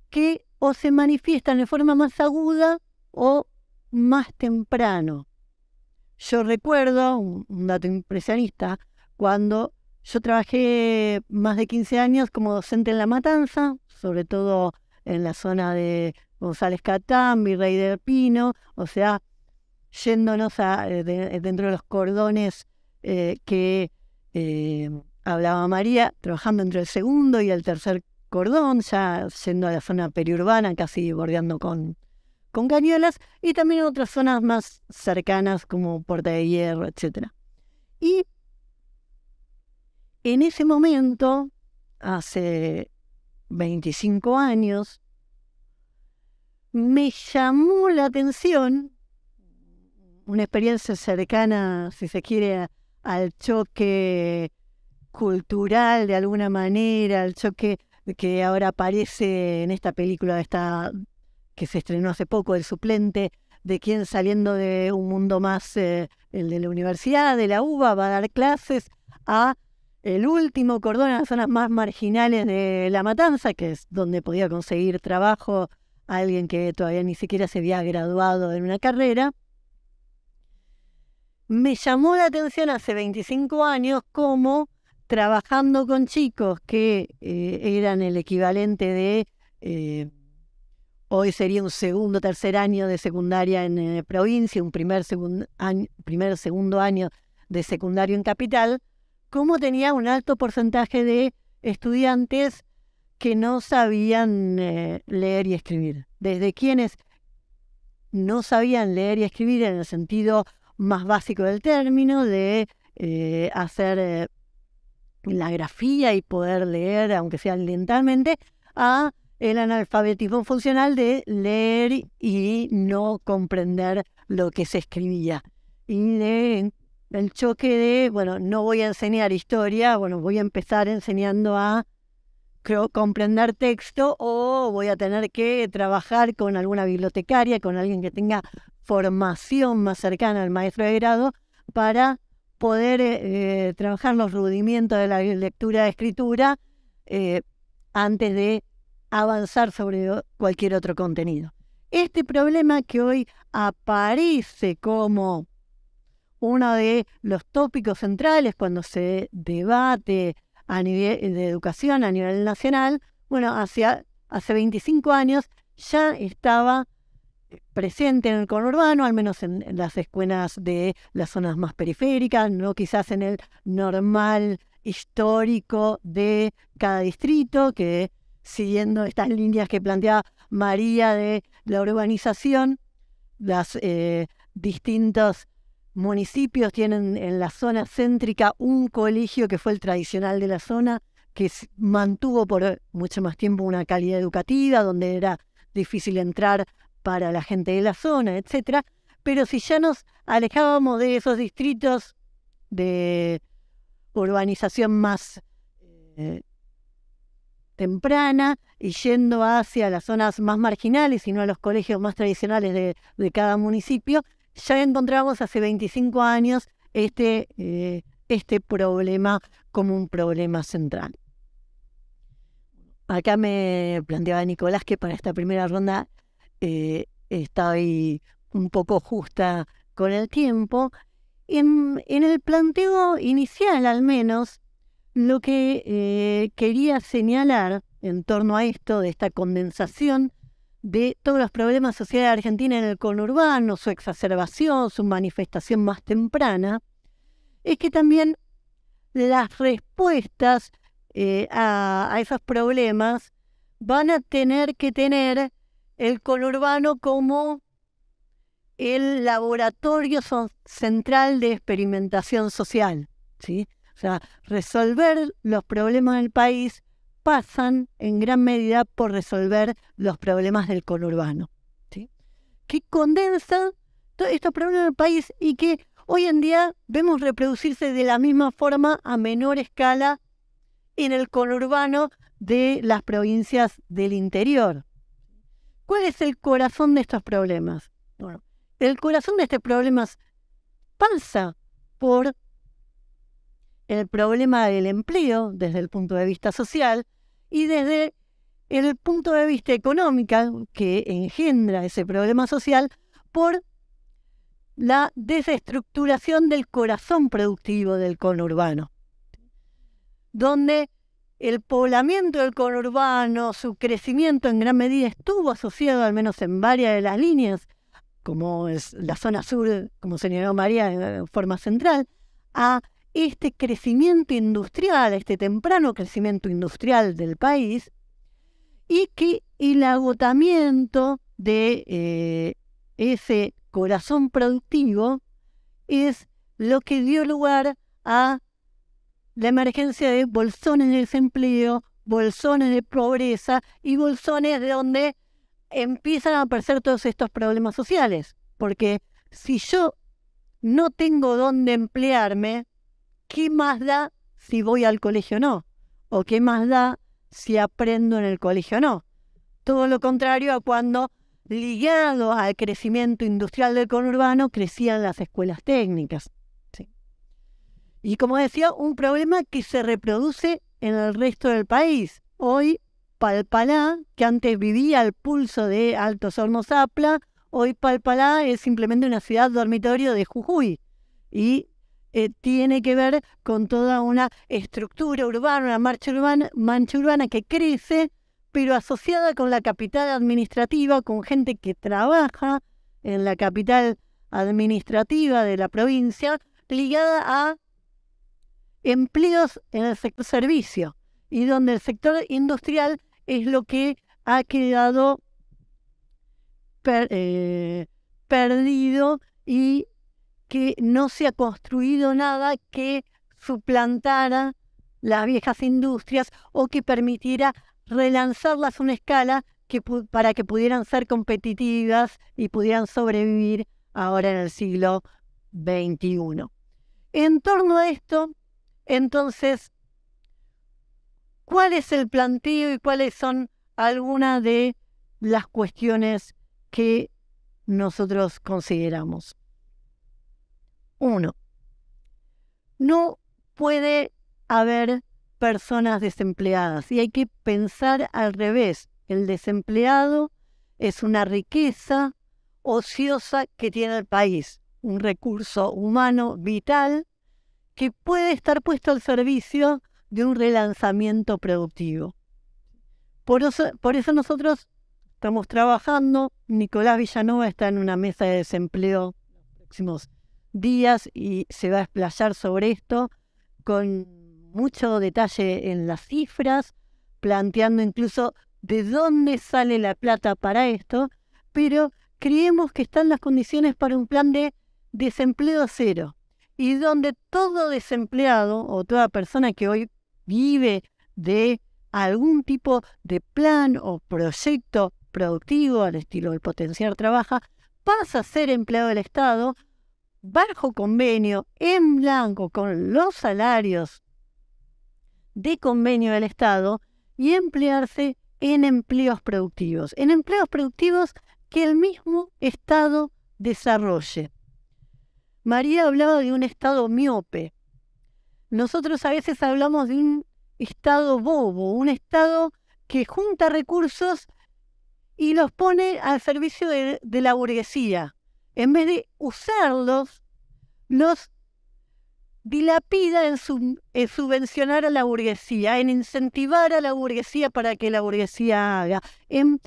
que o se manifiestan de forma más aguda o más temprano. Yo recuerdo, un dato impresionista, cuando yo trabajé más de 15 años como docente en La Matanza, sobre todo en la zona de González Catán, Virrey del Pino, o sea, yéndonos dentro de los cordones que hablaba María, trabajando entre el segundo y el tercer cordón, ya yendo a la zona periurbana, casi bordeando con Cañuelas, y también en otras zonas más cercanas como Puerta de Hierro, etc. Y en ese momento, hace 25 años, me llamó la atención una experiencia cercana, si se quiere, al choque cultural de alguna manera, al choque que ahora aparece en esta película que se estrenó hace poco, El Suplente, de quien saliendo de un mundo más, el de la universidad, de la UBA, va a dar clases a el último cordón en las zonas más marginales de La Matanza, que es donde podía conseguir trabajo alguien que todavía ni siquiera se había graduado en una carrera. Me llamó la atención hace 25 años cómo trabajando con chicos que eran el equivalente de, hoy sería un segundo, tercer año de secundaria en provincia, un primer, segundo año de secundario en capital, cómo tenía un alto porcentaje de estudiantes que no sabían leer y escribir. Desde quienes no sabían leer y escribir en el sentido más básico del término, de hacer la grafía y poder leer, aunque sea lentamente, a el analfabetismo funcional de leer y no comprender lo que se escribía. Y el choque de, bueno, no voy a enseñar historia, bueno, voy a empezar enseñando a comprender texto, o voy a tener que trabajar con alguna bibliotecaria, con alguien que tenga formación más cercana al maestro de grado para poder trabajar los rudimentos de la lectura y escritura antes de avanzar sobre cualquier otro contenido. Este problema que hoy aparece como uno de los tópicos centrales cuando se debate a nivel de educación a nivel nacional, bueno, hace 25 años ya estaba presente en el conurbano, al menos en las escuelas de las zonas más periféricas, no quizás en el normal histórico de cada distrito, que siguiendo estas líneas que planteaba María de la urbanización, los distintos municipios tienen en la zona céntrica un colegio que fue el tradicional de la zona, que mantuvo por mucho más tiempo una calidad educativa, donde era difícil entrar para la gente de la zona, etc. Pero si ya nos alejábamos de esos distritos de urbanización más temprana y yendo hacia las zonas más marginales y no a los colegios más tradicionales de cada municipio, ya encontramos hace 25 años este problema como un problema central. Acá me planteaba Nicolás que para esta primera ronda estoy un poco justa con el tiempo. En el planteo inicial, al menos, lo que quería señalar en torno a esto, de esta condensación de todos los problemas sociales de Argentina en el conurbano, su exacerbación, su manifestación más temprana, es que también las respuestas a esos problemas van a tener que tener el conurbano como el laboratorio central de experimentación social, ¿sí? O sea, resolver los problemas del país pasan en gran medida por resolver los problemas del conurbano, ¿sí? Que condensa todos estos problemas del país y que hoy en día vemos reproducirse de la misma forma a menor escala en el conurbano de las provincias del interior. ¿Cuál es el corazón de estos problemas? Bueno, el corazón de estos problemas pasa por el problema del empleo desde el punto de vista social y desde el punto de vista económico que engendra ese problema social por la desestructuración del corazón productivo del conurbano, donde el poblamiento del conurbano, su crecimiento en gran medida estuvo asociado, al menos en varias de las líneas, como es la zona sur, como señaló María en forma central, a este crecimiento industrial, este temprano crecimiento industrial del país, y que el agotamiento de ese corazón productivo es lo que dio lugar a la emergencia de bolsones de desempleo, bolsones de pobreza y bolsones de donde empiezan a aparecer todos estos problemas sociales. Porque si yo no tengo dónde emplearme, ¿qué más da si voy al colegio o no? ¿O qué más da si aprendo en el colegio o no? Todo lo contrario a cuando, ligado al crecimiento industrial del conurbano, crecían las escuelas técnicas. ¿Sí? Y como decía, un problema que se reproduce en el resto del país. Hoy, Palpalá, que antes vivía al pulso de Altos Hornos Zapla, hoy Palpalá es simplemente una ciudad dormitorio de Jujuy. Y tiene que ver con toda una estructura urbana, una mancha urbana que crece, pero asociada con la capital administrativa, con gente que trabaja en la capital administrativa de la provincia, ligada a empleos en el sector servicio, y donde el sector industrial es lo que ha quedado perdido y que no se ha construido nada que suplantara las viejas industrias o que permitiera relanzarlas a una escala para que pudieran ser competitivas y pudieran sobrevivir ahora en el siglo XXI. En torno a esto, entonces, ¿cuál es el planteo y cuáles son algunas de las cuestiones que nosotros consideramos? 1. No puede haber personas desempleadas y hay que pensar al revés. El desempleado es una riqueza ociosa que tiene el país, un recurso humano vital que puede estar puesto al servicio de un relanzamiento productivo. Por eso nosotros estamos trabajando. Nicolás Villanova está en una mesa de desempleo los próximos días y se va a explayar sobre esto con mucho detalle en las cifras, planteando incluso de dónde sale la plata para esto, pero creemos que están las condiciones para un plan de desempleo cero, y donde todo desempleado o toda persona que hoy vive de algún tipo de plan o proyecto productivo al estilo del Potenciar Trabaja, pasa a ser empleado del Estado bajo convenio, en blanco, con los salarios de convenio del Estado, y emplearse en empleos productivos que el mismo Estado desarrolle. María hablaba de un Estado miope. Nosotros a veces hablamos de un Estado bobo, un Estado que junta recursos y los pone al servicio de la burguesía. En vez de usarlos, los dilapida en subvencionar a la burguesía, en incentivar a la burguesía para que la burguesía haga, en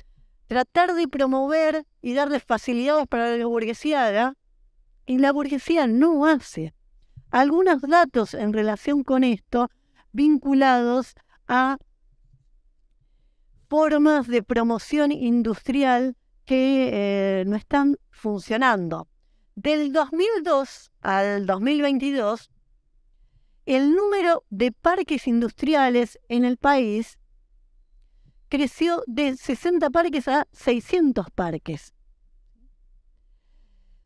tratar de promover y darles facilidades para que la burguesía haga, y la burguesía no hace. Algunos datos en relación con esto vinculados a formas de promoción industrial que no están funcionando. Del 2002 al 2022, el número de parques industriales en el país creció de 60 parques a 600 parques.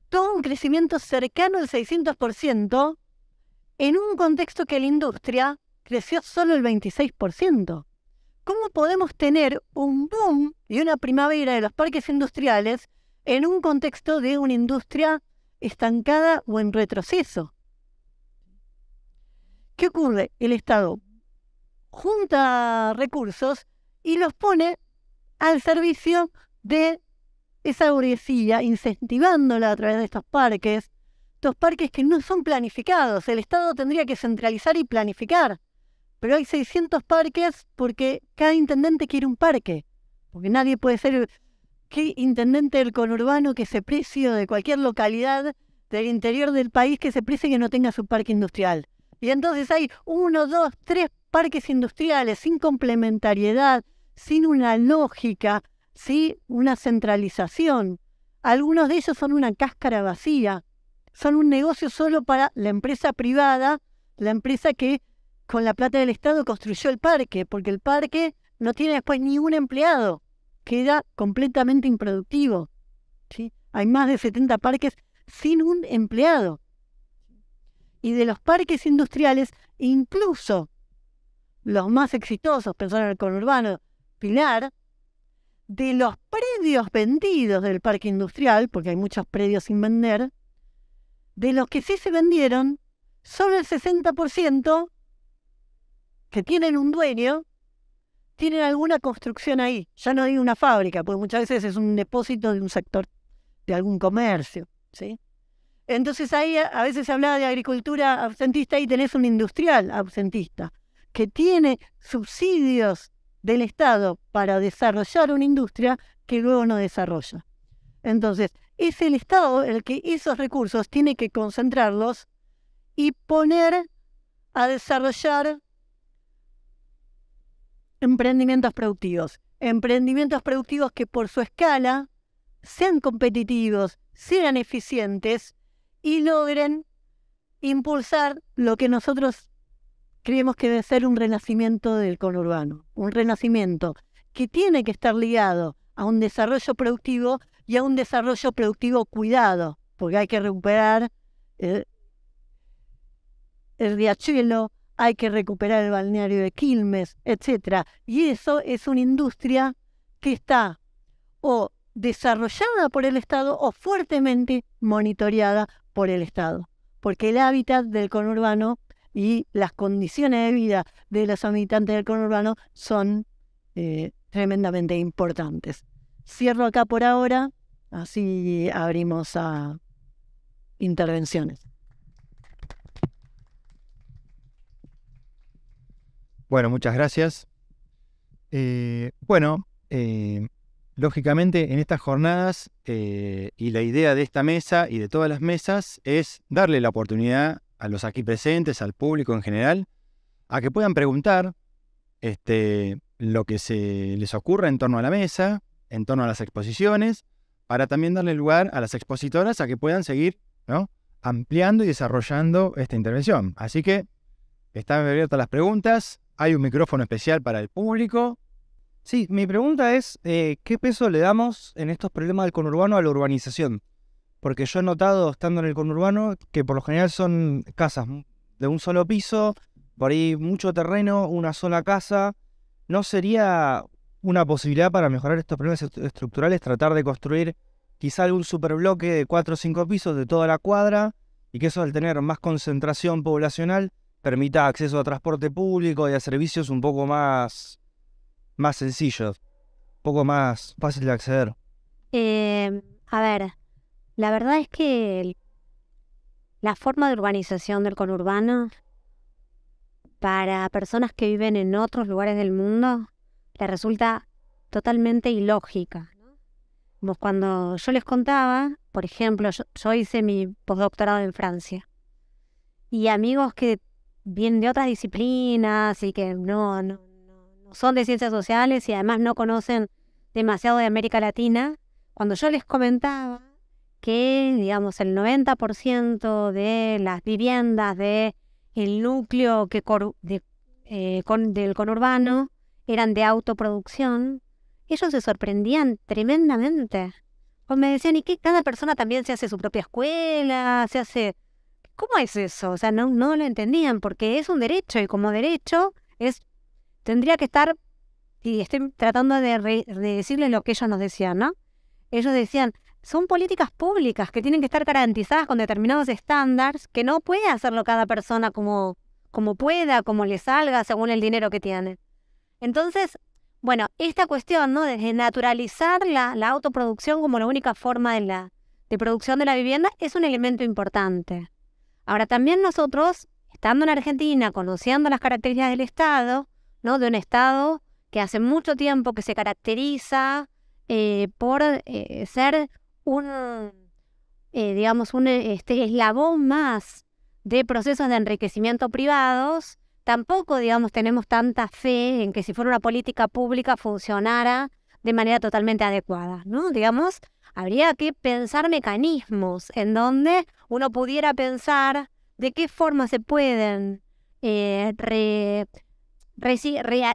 Todo un crecimiento cercano al 600% en un contexto que la industria creció solo el 26%. ¿Cómo podemos tener un boom y una primavera de los parques industriales en un contexto de una industria estancada o en retroceso? ¿Qué ocurre? El Estado junta recursos y los pone al servicio de esa burguesía, incentivándola a través de estos parques que no son planificados. El Estado tendría que centralizar y planificar, pero hay 600 parques porque cada intendente quiere un parque, porque nadie puede ser ¿qué intendente del conurbano que se precie de cualquier localidad del interior del país que se precie que no tenga su parque industrial. Y entonces hay 1, 2, 3 parques industriales sin complementariedad, sin una lógica, ¿sí? Una centralización. Algunos de ellos son una cáscara vacía, son un negocio solo para la empresa privada, la empresa que con la plata del Estado construyó el parque, porque el parque no tiene después ni un empleado, queda completamente improductivo, ¿sí? Hay más de 70 parques sin un empleado. Y de los parques industriales, incluso los más exitosos, pensar en el conurbano Pilar, de los predios vendidos del parque industrial, porque hay muchos predios sin vender, de los que sí se vendieron, solo el 60% que tienen un dueño, tienen alguna construcción ahí. Ya no digo una fábrica, porque muchas veces es un depósito de un sector, de algún comercio, ¿sí? Entonces ahí a veces se hablaba de agricultura absentista y tenés un industrial absentista que tiene subsidios del Estado para desarrollar una industria que luego no desarrolla. Entonces, es el Estado el que esos recursos tiene que concentrarlos y poner a desarrollar emprendimientos productivos que por su escala sean competitivos, sean eficientes y logren impulsar lo que nosotros creemos que debe ser un renacimiento del conurbano, un renacimiento que tiene que estar ligado a un desarrollo productivo y a un desarrollo productivo cuidado, porque hay que recuperar el riachuelo, hay que recuperar el balneario de Quilmes, etc. Y eso es una industria que está o desarrollada por el Estado o fuertemente monitoreada por el Estado, porque el hábitat del conurbano y las condiciones de vida de los habitantes del conurbano son tremendamente importantes. Cierro acá por ahora, así abrimos a intervenciones. Bueno, muchas gracias. Lógicamente en estas jornadas y la idea de esta mesa y de todas las mesas es darle la oportunidad a los aquí presentes, al público en general, a que puedan preguntar lo que se les ocurra en torno a la mesa, en torno a las exposiciones, para también darle lugar a las expositoras a que puedan seguir, ¿no?, ampliando y desarrollando esta intervención. Así que están abiertas las preguntas, hay un micrófono especial para el público. Sí, mi pregunta es, ¿qué peso le damos en estos problemas del conurbano a la urbanización? Porque yo he notado, estando en el conurbano, que por lo general son casas de un solo piso, por ahí mucho terreno, una sola casa. ¿No sería una posibilidad para mejorar estos problemas estructurales tratar de construir quizá algún superbloque de 4 o 5 pisos de toda la cuadra y que eso, al tener más concentración poblacional, permita acceso a transporte público y a servicios un poco más sencillos, un poco más fácil de acceder? A ver, la verdad es que la forma de urbanización del conurbano para personas que viven en otros lugares del mundo les resulta totalmente ilógica. Como cuando yo les contaba, por ejemplo, yo hice mi postdoctorado en Francia y amigos que vienen de otras disciplinas y que no son de ciencias sociales y además no conocen demasiado de América Latina, cuando yo les comentaba que, digamos, el 90% de las viviendas de el núcleo del conurbano eran de autoproducción, ellos se sorprendían tremendamente. O me decían, ¿y qué? Cada persona también se hace su propia escuela, se hace... ¿Cómo es eso? O sea, no lo entendían, porque es un derecho, y como derecho tendría que estar, y estoy tratando de decirles lo que ellos nos decían, ¿no? Ellos decían, son políticas públicas que tienen que estar garantizadas con determinados estándares, que no puede hacerlo cada persona como pueda, como le salga, según el dinero que tiene. Entonces, bueno, esta cuestión, ¿no?, de naturalizar la autoproducción como la única forma de producción de la vivienda es un elemento importante. Ahora, también nosotros, estando en Argentina, conociendo las características del Estado, ¿no?, de un Estado que hace mucho tiempo que se caracteriza por ser digamos, un eslabón más de procesos de enriquecimiento privados, tampoco, digamos, tenemos tanta fe en que si fuera una política pública funcionara de manera totalmente adecuada, ¿no? Digamos, habría que pensar mecanismos en donde uno pudiera pensar de qué forma se pueden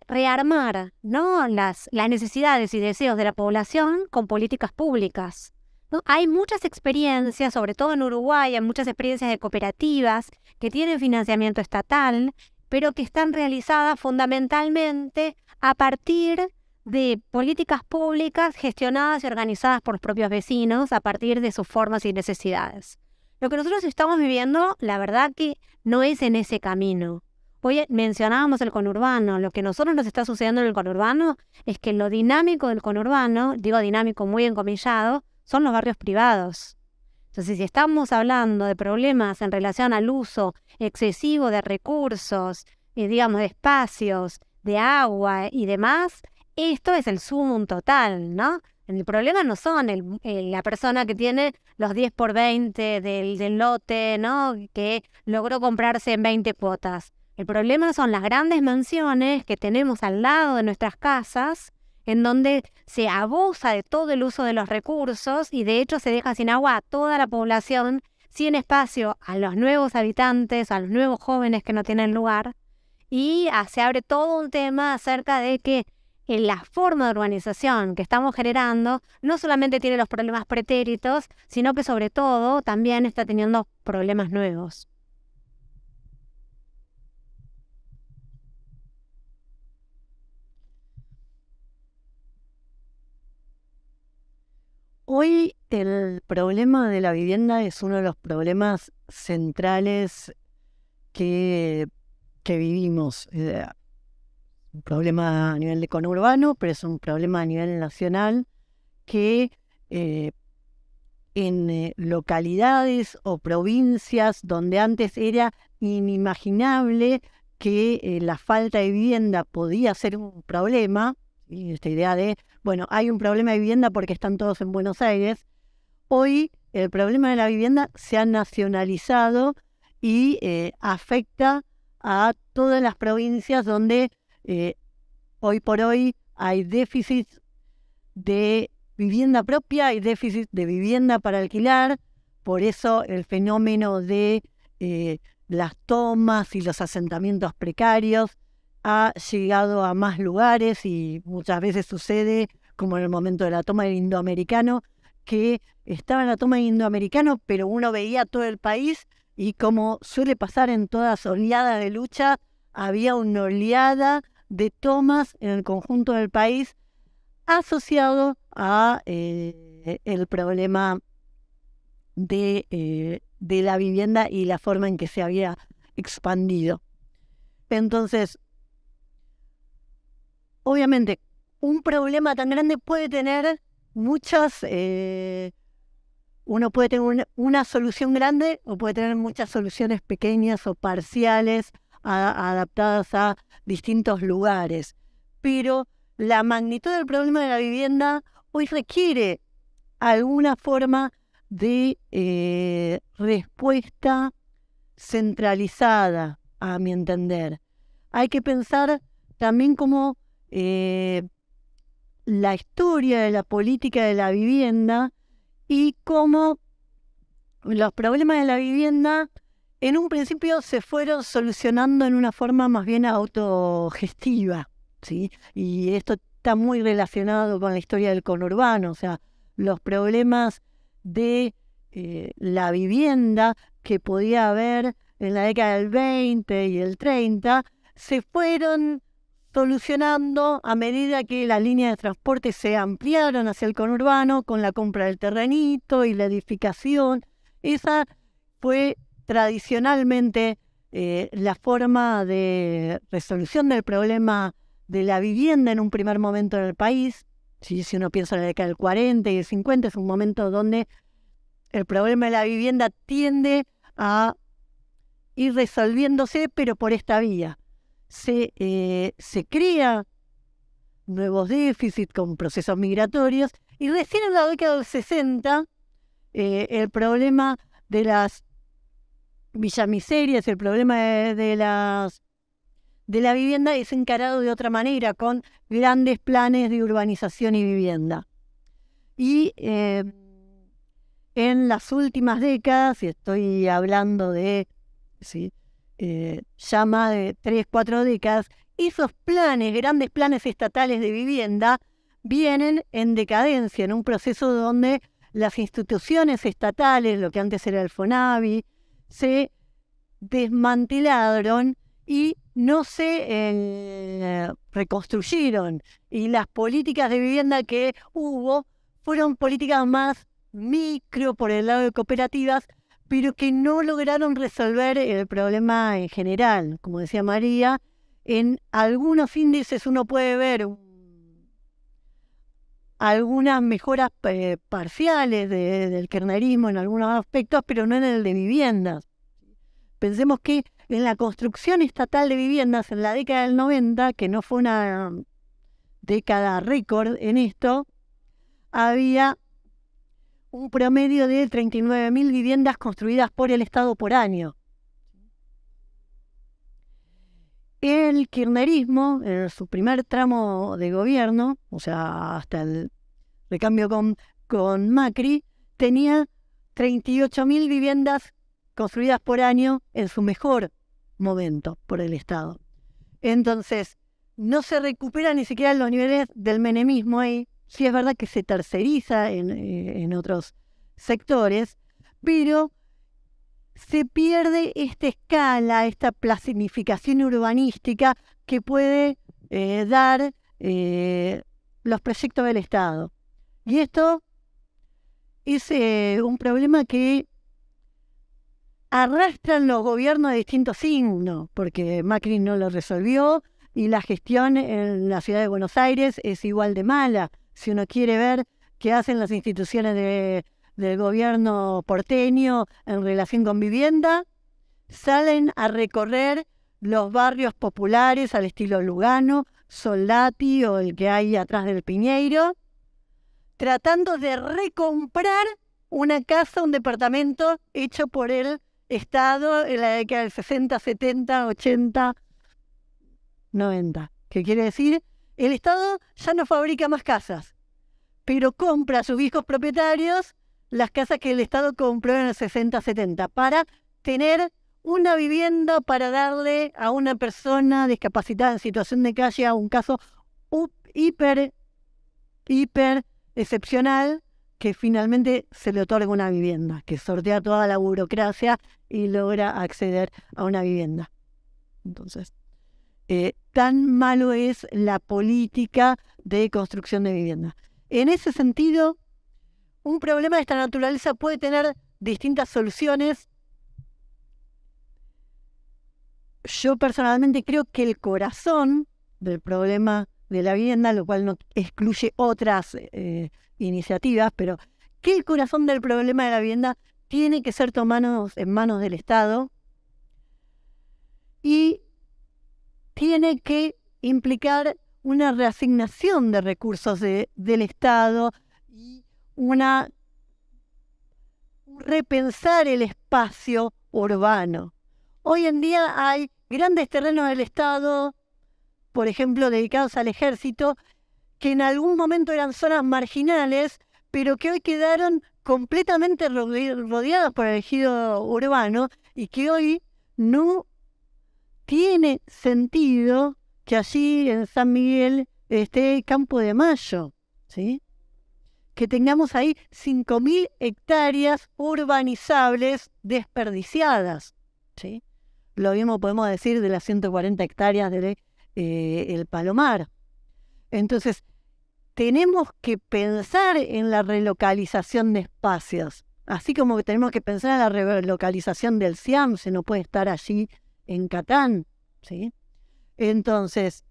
rearmar, ¿no?, las necesidades y deseos de la población con políticas públicas, ¿no? Hay muchas experiencias, sobre todo en Uruguay, hay muchas experiencias de cooperativas que tienen financiamiento estatal, pero que están realizadas fundamentalmente a partir de políticas públicas gestionadas y organizadas por los propios vecinos a partir de sus formas y necesidades. Lo que nosotros estamos viviendo, la verdad que no es en ese camino. Hoy mencionábamos el conurbano. Lo que a nosotros nos está sucediendo en el conurbano es que lo dinámico del conurbano, digo dinámico muy encomillado, son los barrios privados. Entonces, si estamos hablando de problemas en relación al uso excesivo de recursos, digamos, de espacios, de agua y demás, esto es el sumum total, ¿no? El problema no son la persona que tiene los 10 por 20 del lote, ¿no?, que logró comprarse en 20 cuotas. El problema son las grandes mansiones que tenemos al lado de nuestras casas, en donde se abusa de todo el uso de los recursos y de hecho se deja sin agua a toda la población, sin espacio a los nuevos habitantes, a los nuevos jóvenes que no tienen lugar, y se abre todo un tema acerca de que la forma de urbanización que estamos generando no solamente tiene los problemas pretéritos, sino que sobre todo también está teniendo problemas nuevos. Hoy el problema de la vivienda es uno de los problemas centrales que vivimos. Un problema a nivel de conurbano, pero es un problema a nivel nacional que en localidades o provincias donde antes era inimaginable que la falta de vivienda podía ser un problema, y esta idea de, bueno, hay un problema de vivienda porque están todos en Buenos Aires. Hoy el problema de la vivienda se ha nacionalizado y afecta a todas las provincias donde hoy por hoy hay déficit de vivienda propia, hay déficit de vivienda para alquilar. Por eso el fenómeno de las tomas y los asentamientos precarios ha llegado a más lugares y muchas veces sucede, como en el momento de la toma del Indoamericano, que estaba en la toma del Indoamericano, pero uno veía todo el país y, como suele pasar en todas oleadas de lucha, había una oleada de tomas en el conjunto del país asociado a el problema de la vivienda y la forma en que se había expandido. Entonces, obviamente, un problema tan grande puede tener muchas... uno puede tener una solución grande o puede tener muchas soluciones pequeñas o parciales adaptadas a distintos lugares. Pero la magnitud del problema de la vivienda hoy requiere alguna forma de respuesta centralizada, a mi entender. Hay que pensar también cómo la historia de la política de la vivienda y cómo los problemas de la vivienda en un principio se fueron solucionando en una forma más bien autogestiva, ¿sí? Y esto está muy relacionado con la historia del conurbano, o sea, los problemas de la vivienda que podía haber en la década del 20 y el 30, se fueron solucionando a medida que las líneas de transporte se ampliaron hacia el conurbano con la compra del terrenito y la edificación. Esa fue tradicionalmente la forma de resolución del problema de la vivienda en un primer momento en el país. Si uno piensa en la década del 40 y el 50, es un momento donde el problema de la vivienda tiende a ir resolviéndose, pero por esta vía. Se crea nuevos déficits con procesos migratorios, y recién en la década del 60 el problema de las villamiserias, el problema de la vivienda es encarado de otra manera, con grandes planes de urbanización y vivienda. Y en las últimas décadas, y estoy hablando de ya más de 3, 4 décadas, esos planes, grandes planes estatales de vivienda, vienen en decadencia, en un proceso donde las instituciones estatales, lo que antes era el FONAVI, se desmantelaron y no se reconstruyeron. Y las políticas de vivienda que hubo fueron políticas más micro por el lado de cooperativas, pero que no lograron resolver el problema en general. Como decía María, en algunos índices uno puede ver algunas mejoras parciales del kirchnerismo en algunos aspectos, pero no en el de viviendas. Pensemos que en la construcción estatal de viviendas en la década del 90, que no fue una década récord en esto, había un promedio de 39.000 viviendas construidas por el Estado por año. El kirchnerismo, en su primer tramo de gobierno, o sea, hasta el recambio con Macri, tenía 38.000 viviendas construidas por año en su mejor momento por el Estado. Entonces, no se recupera ni siquiera los niveles del menemismo ahí. Sí es verdad que se terceriza en otros sectores, pero se pierde esta escala, esta planificación urbanística que puede dar los proyectos del Estado. Y esto es un problema que arrastran los gobiernos de distintos signos, porque Macri no lo resolvió y la gestión en la ciudad de Buenos Aires es igual de mala. Si uno quiere ver qué hacen las instituciones del gobierno porteño en relación con vivienda, salen a recorrer los barrios populares al estilo Lugano, Soldati o el que hay atrás del Piñeiro, tratando de recomprar una casa, un departamento hecho por el Estado en la década del 60, 70, 80, 90. ¿Qué quiere decir? El Estado ya no fabrica más casas, pero compra a sus viejos propietarios las casas que el Estado compró en el 60, 70 para tener una vivienda para darle a una persona discapacitada en situación de calle, a un caso hiper excepcional, que finalmente se le otorga una vivienda, que sortea toda la burocracia y logra acceder a una vivienda. Entonces, tan malo es la política de construcción de vivienda. En ese sentido, un problema de esta naturaleza puede tener distintas soluciones. Yo personalmente creo que el corazón del problema de la vivienda, lo cual no excluye otras iniciativas, pero que el corazón del problema de la vivienda tiene que ser tomado en manos del Estado y tiene que implicar una reasignación de recursos del Estado y repensar el espacio urbano. Hoy en día hay grandes terrenos del Estado, por ejemplo, dedicados al ejército, que en algún momento eran zonas marginales, pero que hoy quedaron completamente rodeadas por el ejido urbano y que hoy no tiene sentido que allí en San Miguel esté Campo de Mayo, ¿sí? Que tengamos ahí 5.000 hectáreas urbanizables desperdiciadas, ¿sí? Lo mismo podemos decir de las 140 hectáreas de el Palomar. Entonces, tenemos que pensar en la relocalización de espacios, así como que tenemos que pensar en la relocalización del Siam, se no puede estar allí en Catán, ¿sí? Entonces,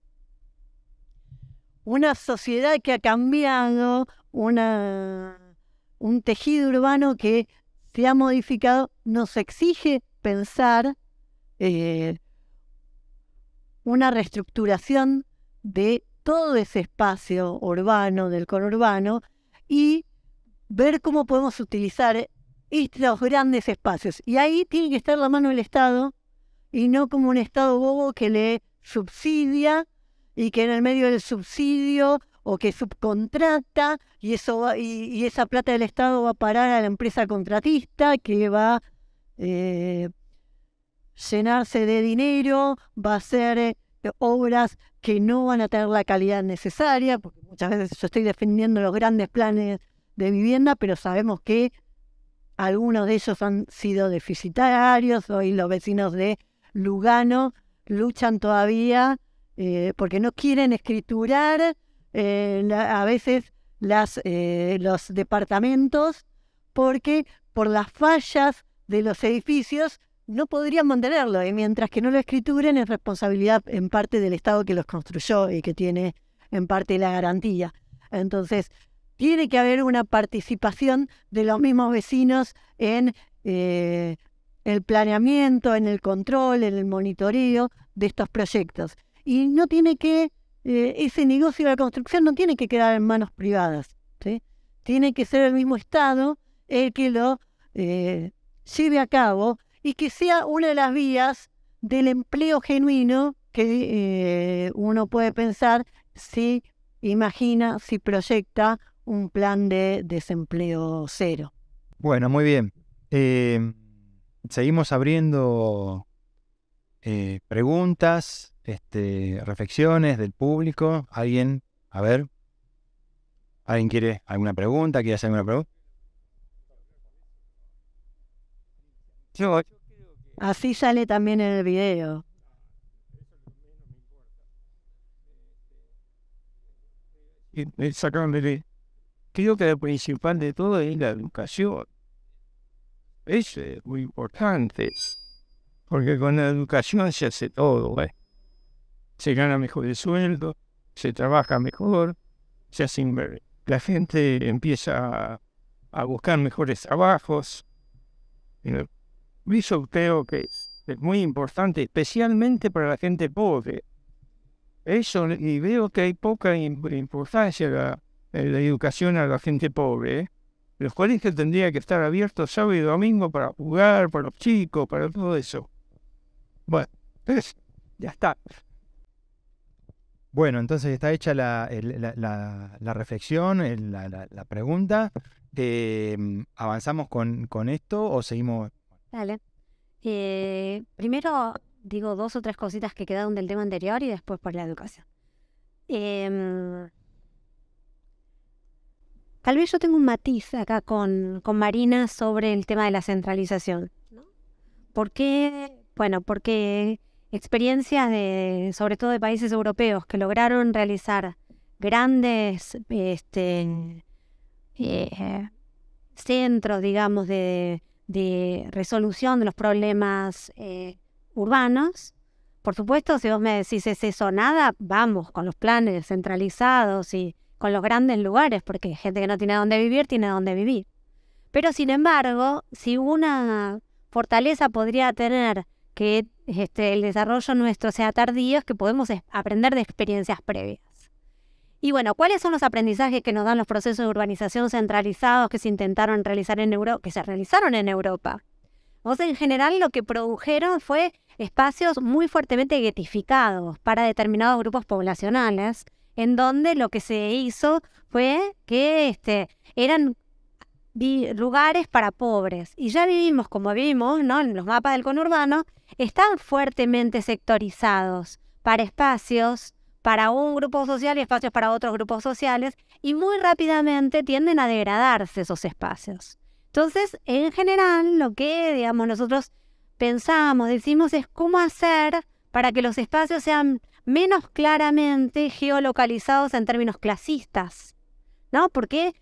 una sociedad que ha cambiado, un tejido urbano que se ha modificado, nos exige pensar una reestructuración de todo ese espacio urbano, del conurbano, y ver cómo podemos utilizar estos grandes espacios. Y ahí tiene que estar la mano del Estado, y no como un Estado bobo que le subsidia y que en el medio del subsidio o que subcontrata y esa plata del Estado va a parar a la empresa contratista que va a llenarse de dinero, va a hacer obras que no van a tener la calidad necesaria, porque muchas veces yo estoy defendiendo los grandes planes de vivienda, pero sabemos que algunos de ellos han sido deficitarios. Hoy los vecinos de Lugano luchan todavía porque no quieren escriturar a veces los departamentos, porque por las fallas de los edificios no podrían mantenerlo, y mientras que no lo escrituren es responsabilidad en parte del Estado que los construyó y que tiene en parte la garantía. Entonces, tiene que haber una participación de los mismos vecinos en el planeamiento, en el control, en el monitoreo de estos proyectos. Y no tiene que, ese negocio de la construcción no tiene que quedar en manos privadas, ¿sí? Tiene que ser el mismo Estado el que lo lleve a cabo y que sea una de las vías del empleo genuino que uno puede pensar si imagina, si proyecta un plan de desempleo cero. Bueno, muy bien. Seguimos abriendo preguntas, reflexiones del público. ¿Alguien? A ver. ¿Alguien quiere alguna pregunta? ¿Quiere hacer alguna pregunta? Así sale también en el video. Creo que lo principal de todo es la educación. Eso es muy importante, porque con la educación se hace todo, ¿eh? Se gana mejor el sueldo, se trabaja mejor, la gente empieza a buscar mejores trabajos. Eso creo que es muy importante, especialmente para la gente pobre. Eso, y veo que hay poca importancia en la educación a la gente pobre, ¿eh? Los colegios tendrían que estar abiertos sábado y domingo para jugar, para los chicos, para todo eso. Bueno, entonces, ya está. Bueno, entonces está hecha la reflexión, la pregunta. ¿Avanzamos con esto o seguimos? Dale. Primero digo 2 o 3 cositas que quedaron del tema anterior y después por la educación. Tal vez yo tengo un matiz acá con Marina sobre el tema de la centralización, ¿no? ¿Por qué? Bueno, porque experiencias sobre todo de países europeos que lograron realizar grandes centros, digamos, de resolución de los problemas urbanos. Por supuesto, si vos me decís es eso nada, vamos con los planes centralizados y con los grandes lugares, porque gente que no tiene dónde vivir, tiene dónde vivir. Pero sin embargo, si una fortaleza podría tener que el desarrollo nuestro sea tardío, es que podemos aprender de experiencias previas. Y bueno, ¿cuáles son los aprendizajes que nos dan los procesos de urbanización centralizados que se intentaron realizar en Europa, que se realizaron en Europa? O sea, en general lo que produjeron fue espacios muy fuertemente guetificados para determinados grupos poblacionales, en donde lo que se hizo fue que eran lugares para pobres. Y ya vivimos, como vimos, ¿no? En los mapas del conurbano, están fuertemente sectorizados para espacios para un grupo social y espacios para otros grupos sociales, y muy rápidamente tienden a degradarse esos espacios. Entonces, en general, lo que, digamos, nosotros pensamos, decimos, es cómo hacer para que los espacios sean menos claramente geolocalizados en términos clasistas, ¿no? Porque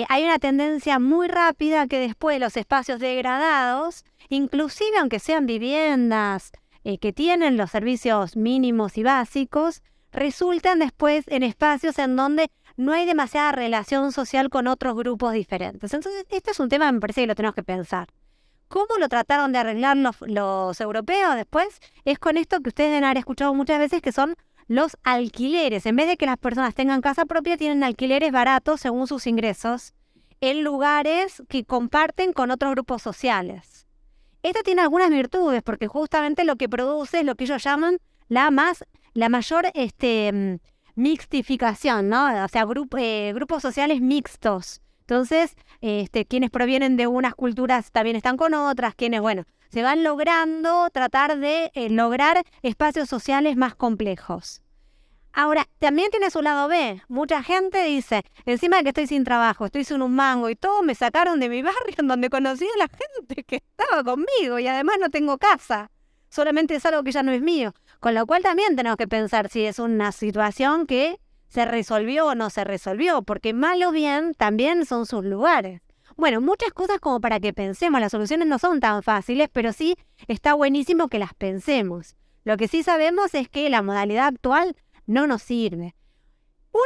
hay una tendencia muy rápida a que después los espacios degradados, inclusive aunque sean viviendas que tienen los servicios mínimos y básicos, resultan después en espacios en donde no hay demasiada relación social con otros grupos diferentes. Entonces, este es un tema que me parece que lo tenemos que pensar. ¿Cómo lo trataron de arreglar los europeos después? Es con esto que ustedes deben haber escuchado muchas veces, que son los alquileres. En vez de que las personas tengan casa propia, tienen alquileres baratos según sus ingresos en lugares que comparten con otros grupos sociales. Esto tiene algunas virtudes, porque justamente lo que produce es lo que ellos llaman la mayor mixtificación, ¿no? O sea, grupos sociales mixtos. Entonces, quienes provienen de unas culturas también están con otras, quienes, bueno, se van logrando tratar de lograr espacios sociales más complejos. Ahora, también tiene su lado B. Mucha gente dice, encima de que estoy sin trabajo, estoy sin un mango y todo, me sacaron de mi barrio en donde conocí a la gente que estaba conmigo y además no tengo casa. Solamente es algo que ya no es mío. Con lo cual también tenemos que pensar si es una situación que se resolvió o no se resolvió, porque mal o bien también son sus lugares. Bueno, muchas cosas como para que pensemos. Las soluciones no son tan fáciles, pero sí está buenísimo que las pensemos. Lo que sí sabemos es que la modalidad actual no nos sirve. Uno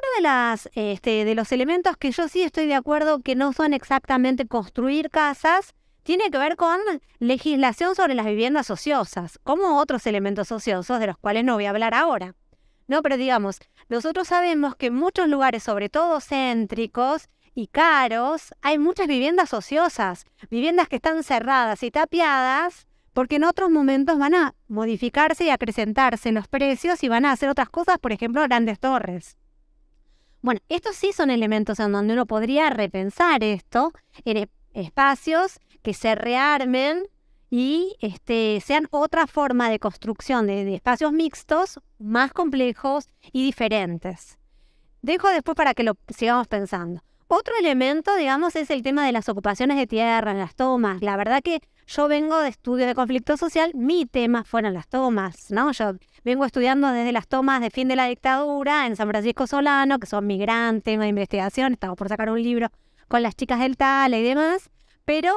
de los elementos que yo sí estoy de acuerdo que no son exactamente construir casas, tiene que ver con legislación sobre las viviendas ociosas, como otros elementos ociosos de los cuales no voy a hablar ahora. No, pero digamos, nosotros sabemos que en muchos lugares, sobre todo céntricos y caros, hay muchas viviendas ociosas, viviendas que están cerradas y tapiadas, porque en otros momentos van a modificarse y acrecentarse los precios y van a hacer otras cosas, por ejemplo, grandes torres. Bueno, estos sí son elementos en donde uno podría repensar esto en espacios que se rearmen y sean otra forma de construcción de espacios mixtos, más complejos y diferentes. Dejo después para que lo sigamos pensando. Otro elemento, digamos, es el tema de las ocupaciones de tierra, las tomas. La verdad que yo vengo de estudio de conflicto social, mi tema fueron las tomas, ¿no? Yo vengo estudiando desde las tomas de fin de la dictadura en San Francisco Solano, que son mi gran tema de investigación. Estamos por sacar un libro con las chicas del Tala y demás. Pero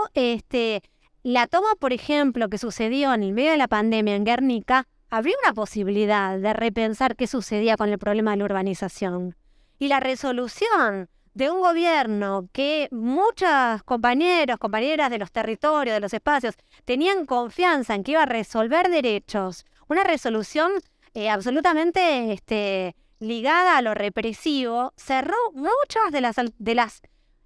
la toma, por ejemplo, que sucedió en el medio de la pandemia en Guernica, abrió una posibilidad de repensar qué sucedía con el problema de la urbanización. Y la resolución de un gobierno que muchos compañeras de los territorios, de los espacios, tenían confianza en que iba a resolver derechos, una resolución absolutamente ligada a lo represivo, cerró muchas de las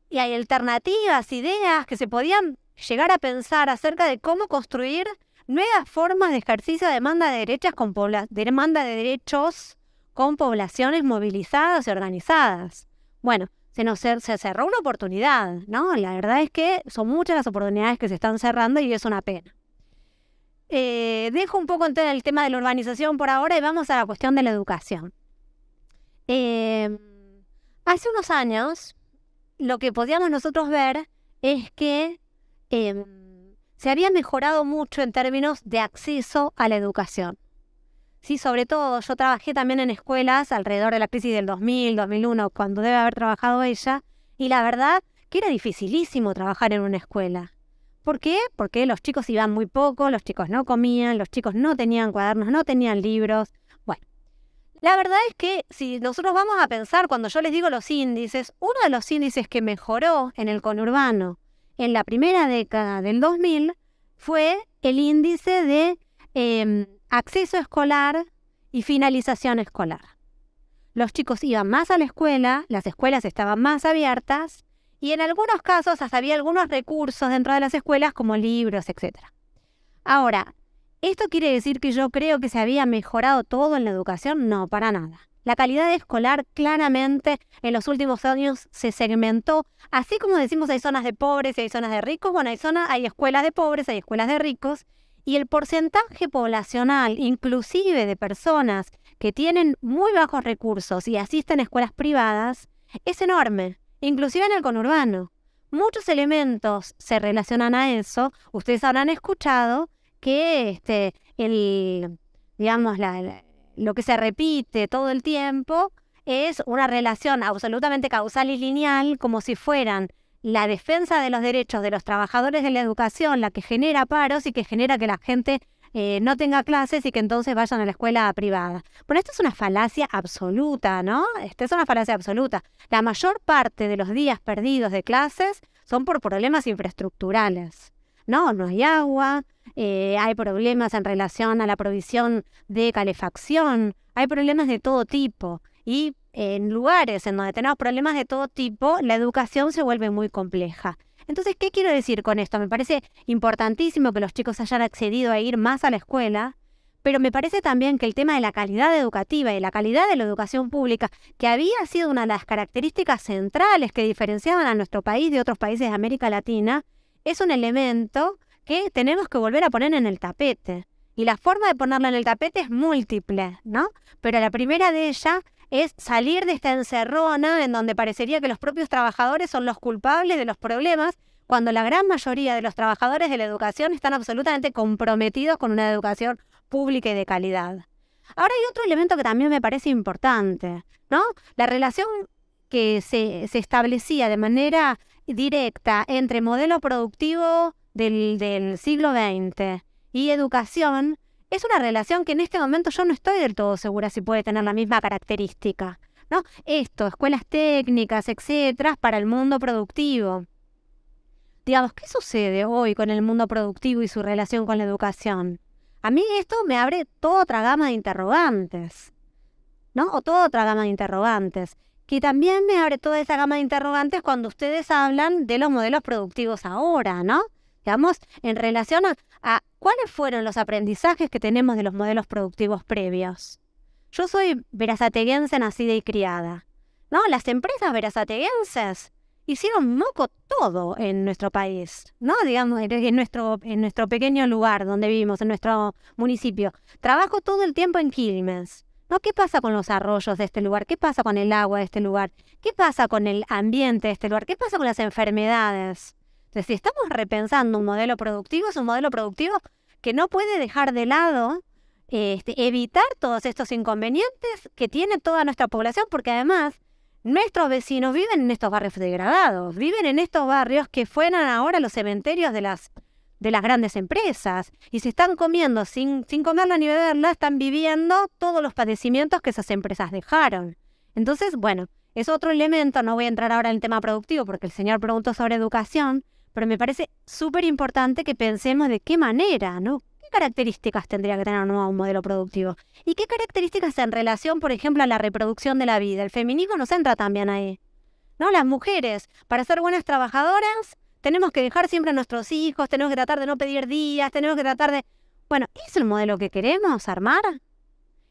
y hay alternativas, ideas que se podían llegar a pensar acerca de cómo construir nuevas formas de ejercicio de demanda de derechos con poblaciones movilizadas y organizadas. Bueno, se cerró una oportunidad, ¿no? La verdad es que son muchas las oportunidades que se están cerrando y es una pena. Dejo un poco entonces el tema de la urbanización por ahora y vamos a la cuestión de la educación. Hace unos años, lo que podíamos nosotros ver es que se había mejorado mucho en términos de acceso a la educación. Sí, sobre todo, yo trabajé también en escuelas alrededor de la crisis del 2000, 2001, cuando debe haber trabajado ella, y la verdad que era dificilísimo trabajar en una escuela. ¿Por qué? Porque los chicos iban muy poco, los chicos no comían, los chicos no tenían cuadernos, no tenían libros. Bueno, la verdad es que si nosotros vamos a pensar, cuando yo les digo los índices, uno de los índices que mejoró en el conurbano en la primera década del 2000 fue el índice de acceso escolar y finalización escolar. Los chicos iban más a la escuela, las escuelas estaban más abiertas y en algunos casos hasta había algunos recursos dentro de las escuelas como libros, etc. Ahora, ¿esto quiere decir que yo creo que se había mejorado todo en la educación? No, para nada. La calidad escolar claramente en los últimos años se segmentó. Así como decimos hay zonas de pobres y hay zonas de ricos, bueno, hay escuelas de pobres, hay escuelas de ricos, y el porcentaje poblacional, inclusive de personas que tienen muy bajos recursos y asisten a escuelas privadas, es enorme, inclusive en el conurbano. Muchos elementos se relacionan a eso. Ustedes habrán escuchado que lo que se repite todo el tiempo es una relación absolutamente causal y lineal, como si fueran la defensa de los derechos de los trabajadores de la educación la que genera paros y que genera que la gente no tenga clases y que entonces vayan a la escuela privada. Bueno, esto es una falacia absoluta, ¿no? Es una falacia absoluta. La mayor parte de los días perdidos de clases son por problemas infraestructurales. No hay agua, hay problemas en relación a la provisión de calefacción, hay problemas de todo tipo. Y en lugares en donde tenemos problemas de todo tipo, la educación se vuelve muy compleja. Entonces, ¿qué quiero decir con esto? Me parece importantísimo que los chicos hayan accedido a ir más a la escuela, pero me parece también que el tema de la calidad educativa y la calidad de la educación pública, que había sido una de las características centrales que diferenciaban a nuestro país de otros países de América Latina, es un elemento que tenemos que volver a poner en el tapete. Y la forma de ponerlo en el tapete es múltiple, ¿no? Pero la primera de ellas es salir de esta encerrona en donde parecería que los propios trabajadores son los culpables de los problemas, cuando la gran mayoría de los trabajadores de la educación están absolutamente comprometidos con una educación pública y de calidad. Ahora hay otro elemento que también me parece importante, ¿no? La relación que se establecía de manera directa entre modelo productivo del siglo XX y educación es una relación que en este momento yo no estoy del todo segura si puede tener la misma característica, ¿no? Escuelas técnicas, etcétera, para el mundo productivo. Digamos, ¿qué sucede hoy con el mundo productivo y su relación con la educación? A mí esto me abre toda otra gama de interrogantes, ¿no? O toda otra gama de interrogantes, que también me abre toda esa gama de interrogantes cuando ustedes hablan de los modelos productivos ahora, ¿no? Digamos, en relación a cuáles fueron los aprendizajes que tenemos de los modelos productivos previos. Yo soy berazateguense nacida y criada, ¿no? Las empresas berazateguenses hicieron moco todo en nuestro país, ¿no? Digamos, en nuestro pequeño lugar donde vivimos, en nuestro municipio. Trabajo todo el tiempo en Quilmes, ¿no? ¿Qué pasa con los arroyos de este lugar? ¿Qué pasa con el agua de este lugar? ¿Qué pasa con el ambiente de este lugar? ¿Qué pasa con las enfermedades? Entonces, si estamos repensando un modelo productivo, es un modelo productivo que no puede dejar de lado evitar todos estos inconvenientes que tiene toda nuestra población, porque además nuestros vecinos viven en estos barrios degradados, viven en estos barrios que fueran ahora los cementerios de las grandes empresas, y se están comiendo sin comerla ni beberla, están viviendo todos los padecimientos que esas empresas dejaron. Entonces, bueno, es otro elemento. No voy a entrar ahora en el tema productivo porque el señor preguntó sobre educación, pero me parece súper importante que pensemos de qué manera, ¿no? ¿Qué características tendría que tener un nuevo modelo productivo? ¿Y qué características en relación, por ejemplo, a la reproducción de la vida? El feminismo nos entra también ahí, ¿no? Las mujeres, para ser buenas trabajadoras, tenemos que dejar siempre a nuestros hijos, tenemos que tratar de no pedir días, tenemos que tratar de... Bueno, ¿es el modelo que queremos armar?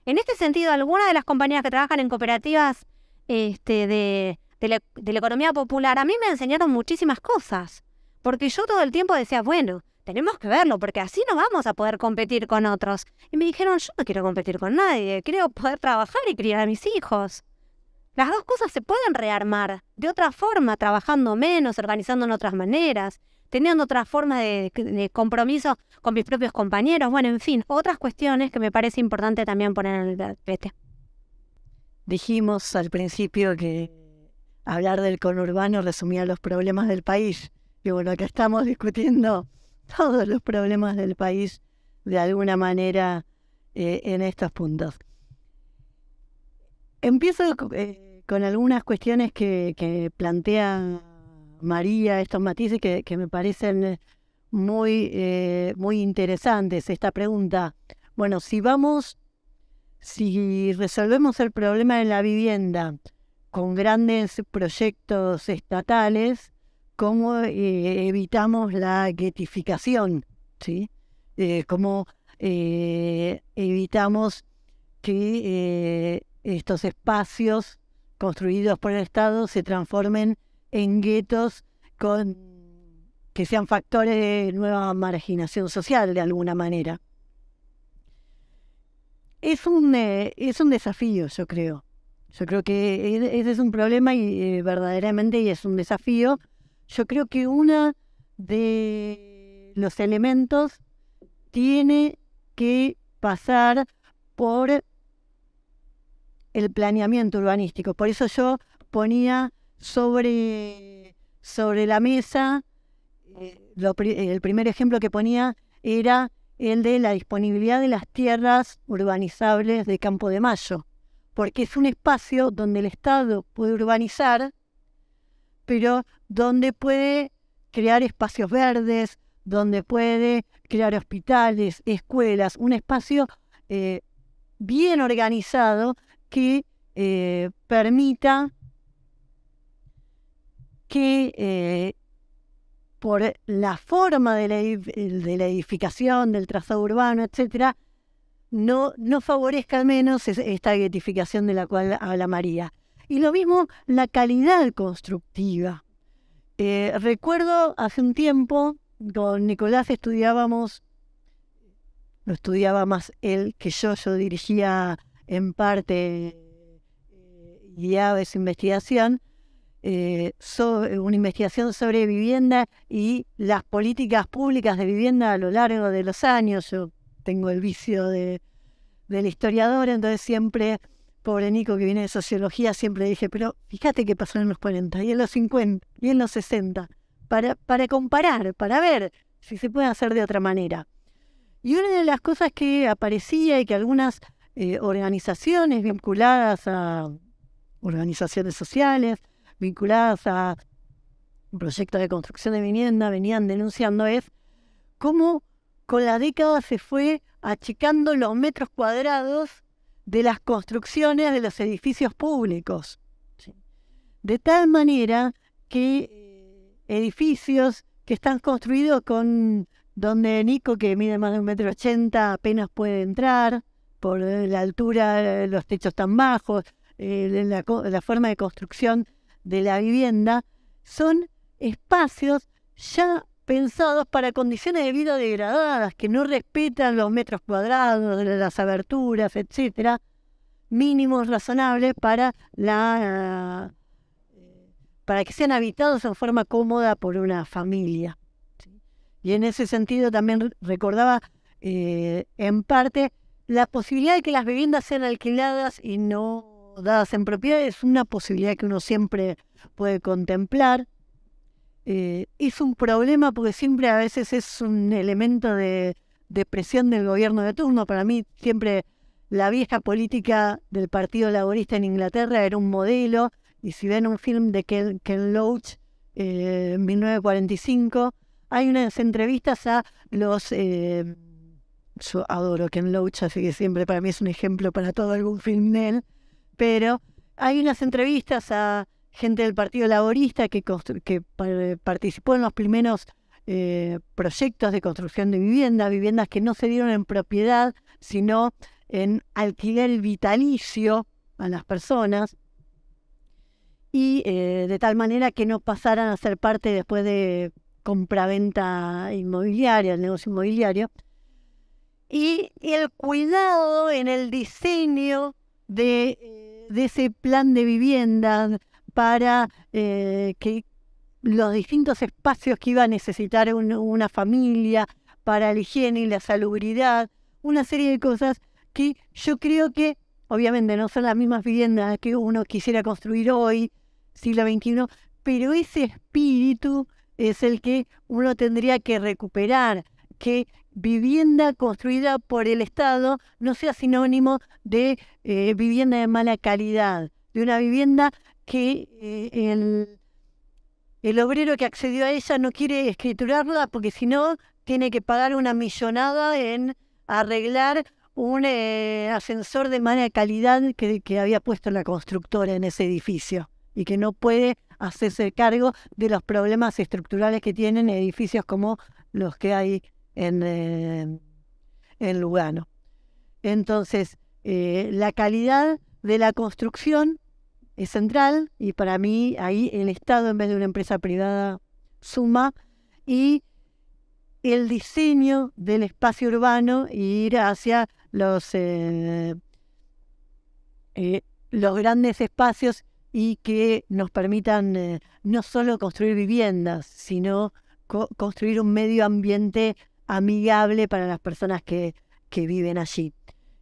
En este sentido, algunas de las compañías que trabajan en cooperativas de la economía popular, a mí me enseñaron muchísimas cosas. Porque yo todo el tiempo decía, bueno, tenemos que verlo, porque así no vamos a poder competir con otros. Y me dijeron, yo no quiero competir con nadie, quiero poder trabajar y criar a mis hijos. Las dos cosas se pueden rearmar de otra forma, trabajando menos, organizando en otras maneras, teniendo otra forma de compromiso con mis propios compañeros. Bueno, en fin, otras cuestiones que me parece importante también poner en el tapete. Dijimos al principio que hablar del conurbano resumía los problemas del país. Y bueno, acá estamos discutiendo todos los problemas del país de alguna manera en estos puntos. Empiezo con algunas cuestiones que plantea María, estos matices que me parecen muy interesantes. Esta pregunta, bueno, si resolvemos el problema de la vivienda con grandes proyectos estatales, ¿cómo evitamos la guetificación? ¿Sí? ¿Cómo evitamos que estos espacios construidos por el Estado se transformen en guetos que sean factores de nueva marginación social de alguna manera. Es un desafío, yo creo. Yo creo que ese es un problema y verdaderamente es un desafío. Yo creo que uno de los elementos tiene que pasar por el planeamiento urbanístico. Por eso yo ponía sobre la mesa, el primer ejemplo que ponía era el de la disponibilidad de las tierras urbanizables de Campo de Mayo, porque es un espacio donde el Estado puede urbanizar, pero donde puede crear espacios verdes, donde puede crear hospitales, escuelas, un espacio bien organizado que permita que por la forma de la edificación, del trazado urbano, etcétera, no favorezca al menos esta guetificación de la cual habla María. Y lo mismo la calidad constructiva. Recuerdo hace un tiempo, con Nicolás lo estudiaba más él que yo dirigía en parte, guiaba esa investigación, una investigación sobre vivienda y las políticas públicas de vivienda a lo largo de los años. Yo tengo el vicio del historiador, entonces siempre, pobre Nico que viene de sociología, siempre dije, pero fíjate qué pasó en los 40 y en los 50 y en los 60, para comparar, para ver si se puede hacer de otra manera. Y una de las cosas que aparecía y que algunas organizaciones vinculadas a organizaciones sociales, vinculadas a proyectos de construcción de vivienda, venían denunciando es cómo con la década se fue achicando los metros cuadrados de las construcciones de los edificios públicos. ¿Sí? De tal manera que edificios que están construidos donde Nico, que mide más de 1,80 m, apenas puede entrar por la altura, los techos tan bajos, la forma de construcción de la vivienda, son espacios ya pensados para condiciones de vida degradadas, que no respetan los metros cuadrados, las aberturas, etcétera, mínimos razonables para que sean habitados en forma cómoda por una familia. ¿Sí? Y en ese sentido también recordaba en parte la posibilidad de que las viviendas sean alquiladas y no dadas en propiedad. Es una posibilidad que uno siempre puede contemplar. Es un problema porque siempre a veces es un elemento de presión del gobierno de turno. Para mí siempre la vieja política del Partido Laborista en Inglaterra era un modelo, y si ven un film de Ken Loach en 1945, hay unas entrevistas a los... yo adoro Ken Loach, así que siempre para mí es un ejemplo para todo algún film de él, pero hay unas entrevistas a gente del Partido Laborista que participó en los primeros proyectos de construcción de viviendas que no se dieron en propiedad, sino en alquiler vitalicio a las personas, y de tal manera que no pasaran a ser parte después de compraventa inmobiliaria, el negocio inmobiliario. Y el cuidado en el diseño de ese plan de vivienda para que los distintos espacios que iba a necesitar una familia, para la higiene y la salubridad, una serie de cosas que yo creo que obviamente no son las mismas viviendas que uno quisiera construir hoy, siglo XXI, pero ese espíritu es el que uno tendría que recuperar, que vivienda construida por el Estado no sea sinónimo de vivienda de mala calidad, de una vivienda que el obrero que accedió a ella no quiere escriturarla porque si no tiene que pagar una millonada en arreglar un ascensor de mala calidad que había puesto la constructora en ese edificio y que no puede hacerse cargo de los problemas estructurales que tienen edificios como los que hay en Lugano. Entonces, la calidad de la construcción es central, y para mí ahí el Estado en vez de una empresa privada suma, y el diseño del espacio urbano y ir hacia los grandes espacios y que nos permitan no solo construir viviendas, sino construir un medio ambiente amigable para las personas que viven allí.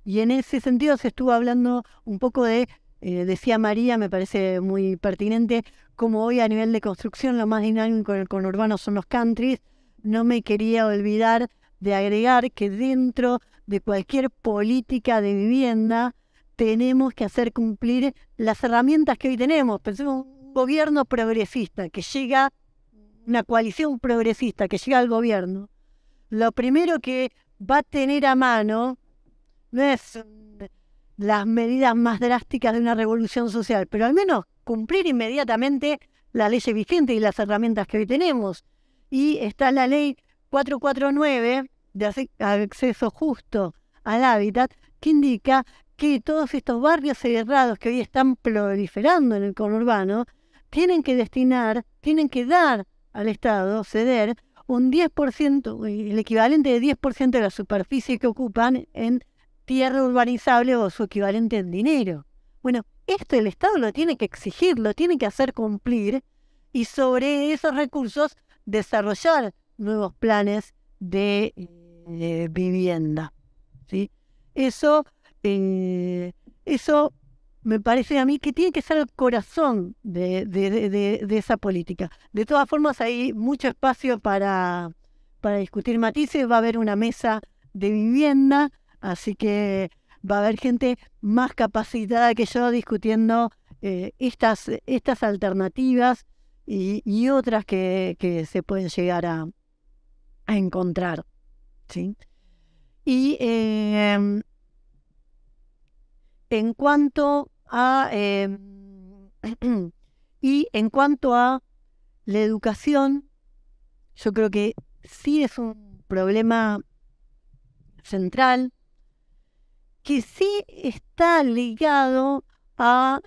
Y en ese sentido se estuvo hablando un poco de, decía María, me parece muy pertinente, como hoy a nivel de construcción lo más dinámico en el conurbano son los countries. No me quería olvidar de agregar que dentro de cualquier política de vivienda tenemos que hacer cumplir las herramientas que hoy tenemos. Pensemos un gobierno progresista que llega, una coalición progresista que llega al gobierno. Lo primero que va a tener a mano no es las medidas más drásticas de una revolución social, pero al menos cumplir inmediatamente la ley vigente y las herramientas que hoy tenemos. Y está la ley 449 de acceso justo al hábitat, que indica que todos estos barrios cerrados que hoy están proliferando en el conurbano tienen que dar al Estado, ceder un 10%, el equivalente de 10% de la superficie que ocupan en tierra urbanizable o su equivalente en dinero. Bueno, esto el Estado lo tiene que exigir, lo tiene que hacer cumplir, y sobre esos recursos desarrollar nuevos planes de vivienda, ¿sí? Eso me parece a mí que tiene que ser el corazón de esa política. De todas formas, hay mucho espacio para discutir matices. Va a haber una mesa de vivienda, así que va a haber gente más capacitada que yo discutiendo estas alternativas y otras que se pueden llegar a encontrar, ¿sí? Y en cuanto a la educación, yo creo que sí es un problema central, que sí está ligado a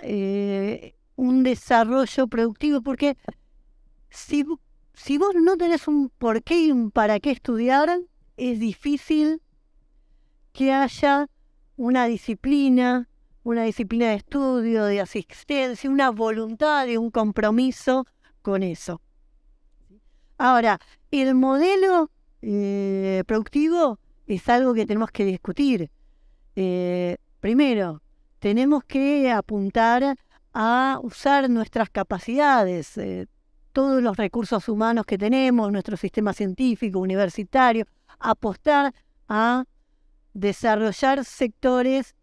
un desarrollo productivo, porque si vos no tenés un porqué y un para qué estudiar, es difícil que haya una disciplina de estudio, de asistencia, una voluntad y un compromiso con eso. Ahora, el modelo productivo es algo que tenemos que discutir. Primero, tenemos que apuntar a usar nuestras capacidades, todos los recursos humanos que tenemos, nuestro sistema científico, universitario, apostar a desarrollar sectores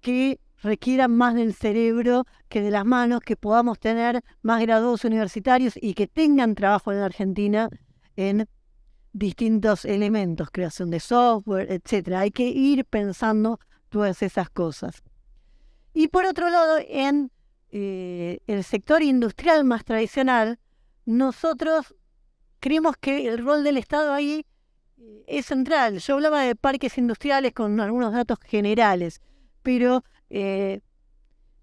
que requieran más del cerebro que de las manos, que podamos tener más graduados universitarios y que tengan trabajo en la Argentina en distintos elementos, creación de software, etcétera. Hay que ir pensando todas esas cosas. Y por otro lado, en el sector industrial más tradicional, nosotros creemos que el rol del Estado ahí es central. Yo hablaba de parques industriales con algunos datos generales, pero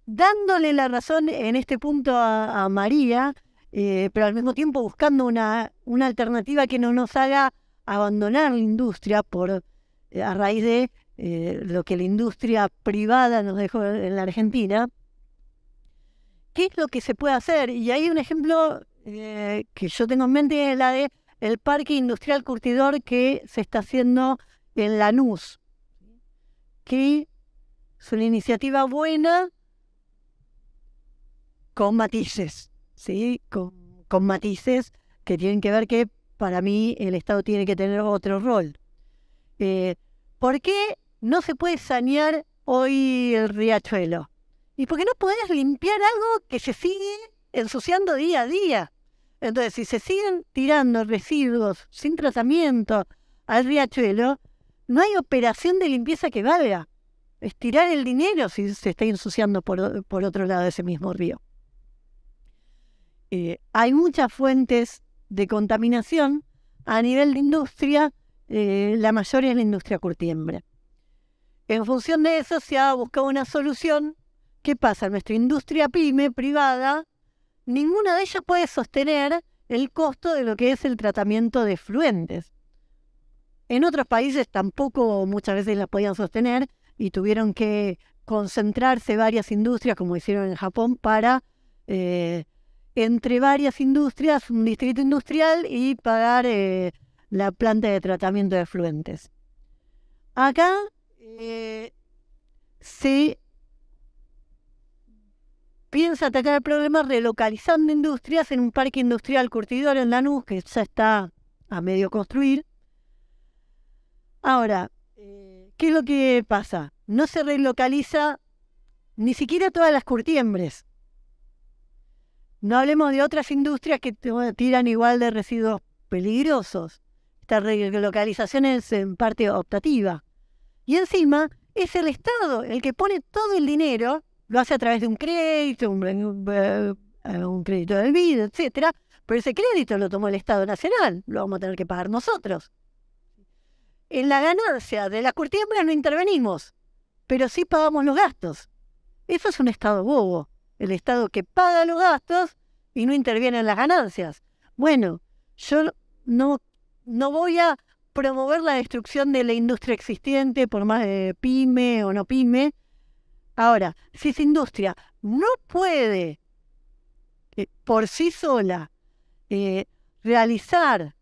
dándole la razón en este punto a María, pero al mismo tiempo buscando una alternativa que no nos haga abandonar la industria a raíz de lo que la industria privada nos dejó en la Argentina. ¿Qué es lo que se puede hacer? Y hay un ejemplo que yo tengo en mente, es la de el Parque Industrial Curtidor que se está haciendo en Lanús, que es una iniciativa buena con matices, ¿sí? Con matices que tienen que ver que para mí el Estado tiene que tener otro rol. ¿Por qué no se puede sanear hoy el riachuelo? ¿Y por qué no podés limpiar algo que se sigue ensuciando día a día? Entonces, si se siguen tirando residuos sin tratamiento al riachuelo, no hay operación de limpieza que valga. Es tirar el dinero si se está ensuciando por otro lado de ese mismo río. Hay muchas fuentes de contaminación a nivel de industria, la mayor es la industria curtiembre. En función de eso se ha buscado una solución ¿qué pasa? Nuestra industria pyme privada, ninguna de ellas puede sostener el costo de lo que es el tratamiento de efluentes. En otros países tampoco muchas veces las podían sostener y tuvieron que concentrarse varias industrias, como hicieron en Japón, para entre varias industrias, un distrito industrial y pagar la planta de tratamiento de efluentes. Acá se piensa atacar el problema relocalizando industrias en un parque industrial curtidor en Lanús, que ya está a medio construir. Ahora, ¿qué es lo que pasa? No se relocaliza ni siquiera todas las curtiembres. No hablemos de otras industrias que tiran igual de residuos peligrosos. Esta relocalización es en parte optativa. Y encima es el Estado el que pone todo el dinero, lo hace a través de un crédito, un crédito del BID, etcétera, pero ese crédito lo tomó el Estado Nacional, lo vamos a tener que pagar nosotros. En la ganancia de la curtiembra no intervenimos, pero sí pagamos los gastos. Eso es un Estado bobo, el Estado que paga los gastos y no interviene en las ganancias. Bueno, yo no voy a promover la destrucción de la industria existente, por más pyme o no pyme. Ahora, si esa industria no puede por sí sola realizar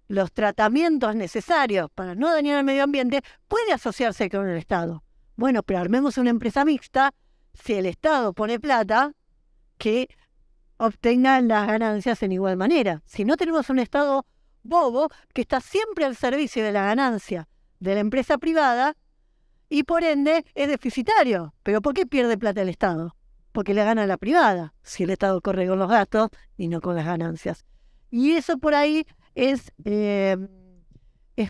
los tratamientos necesarios para no dañar al medio ambiente, puede asociarse con el Estado. Bueno, pero armemos una empresa mixta, si el Estado pone plata, que obtenga las ganancias en igual manera. Si no, tenemos un Estado bobo que está siempre al servicio de la ganancia de la empresa privada y por ende es deficitario. ¿Pero por qué pierde plata el Estado? Porque le gana a la privada, si el Estado corre con los gastos y no con las ganancias. Y eso por ahí es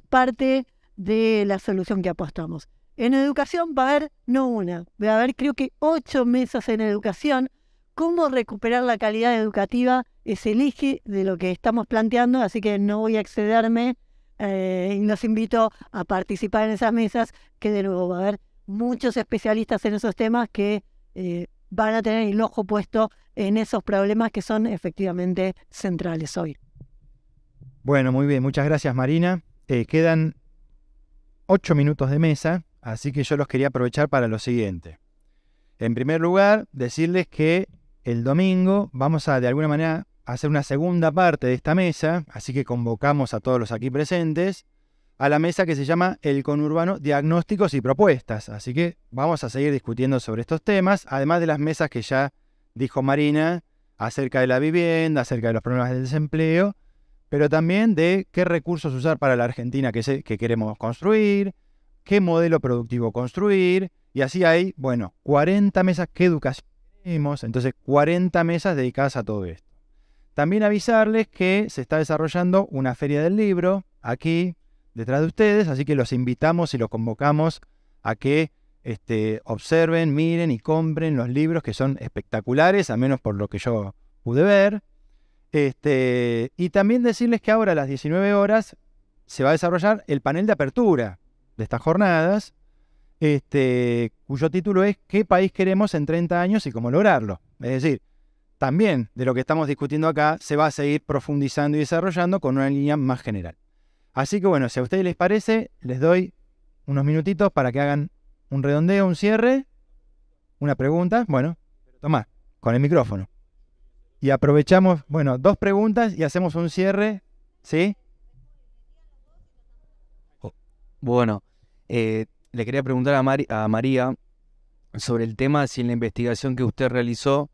parte de la solución que apostamos. En educación va a haber, no una, va a haber creo que 8 mesas en educación. Cómo recuperar la calidad educativa es el eje de lo que estamos planteando, así que no voy a excederme y los invito a participar en esas mesas, que de nuevo va a haber muchos especialistas en esos temas que van a tener el ojo puesto en esos problemas que son efectivamente centrales hoy. Bueno, muy bien, muchas gracias Marina. Quedan 8 minutos de mesa, así que yo los quería aprovechar para lo siguiente. En primer lugar, decirles que el domingo vamos a de alguna manera hacer una segunda parte de esta mesa, así que convocamos a todos los aquí presentes a la mesa que se llama El Conurbano, Diagnósticos y Propuestas. Así que vamos a seguir discutiendo sobre estos temas, además de las mesas que ya dijo Marina acerca de la vivienda, acerca de los problemas del desempleo, pero también de qué recursos usar para la Argentina que queremos construir, qué modelo productivo construir, y así hay, 40 mesas, qué educación tenemos, entonces 40 mesas dedicadas a todo esto. También avisarles que se está desarrollando una feria del libro aquí detrás de ustedes, así que los invitamos y los convocamos a que observen, miren y compren los libros que son espectaculares, al menos por lo que yo pude ver. Y también decirles que ahora a las 19 horas se va a desarrollar el panel de apertura de estas jornadas, cuyo título es ¿Qué país queremos en 30 años y cómo lograrlo? Es decir, también de lo que estamos discutiendo acá se va a seguir profundizando y desarrollando con una línea más general. Así que si a ustedes les parece, les doy unos minutitos para que hagan un redondeo, un cierre, una pregunta. Tomá, con el micrófono. Y aprovechamos, 2 preguntas y hacemos un cierre, ¿sí? Le quería preguntar a María sobre el tema, si en la investigación que usted realizó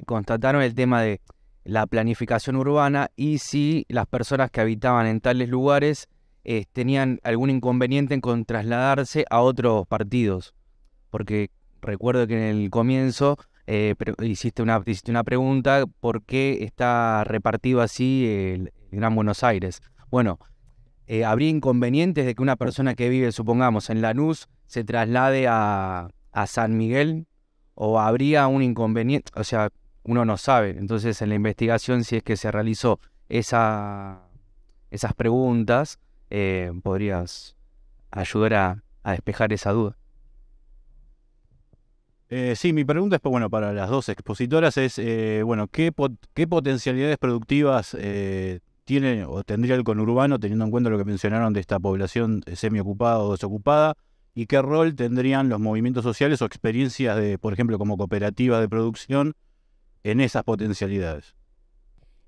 constataron el tema de la planificación urbana y si las personas que habitaban en tales lugares tenían algún inconveniente con trasladarse a otros partidos. Porque recuerdo que en el comienzo hiciste una pregunta, ¿por qué está repartido así el Gran Buenos Aires? ¿Habría inconvenientes de que una persona que vive, supongamos, en Lanús se traslade a San Miguel? ¿O habría un inconveniente? O sea, uno no sabe. Entonces, en la investigación, si es que se realizó esas preguntas, podrías ayudar a despejar esa duda. Sí, mi pregunta es, bueno, para las dos expositoras es, bueno, ¿qué potencialidades productivas tiene o tendría el conurbano, teniendo en cuenta lo que mencionaron de esta población semiocupada o desocupada? ¿Y qué rol tendrían los movimientos sociales o experiencias de, por ejemplo, como cooperativas de producción en esas potencialidades?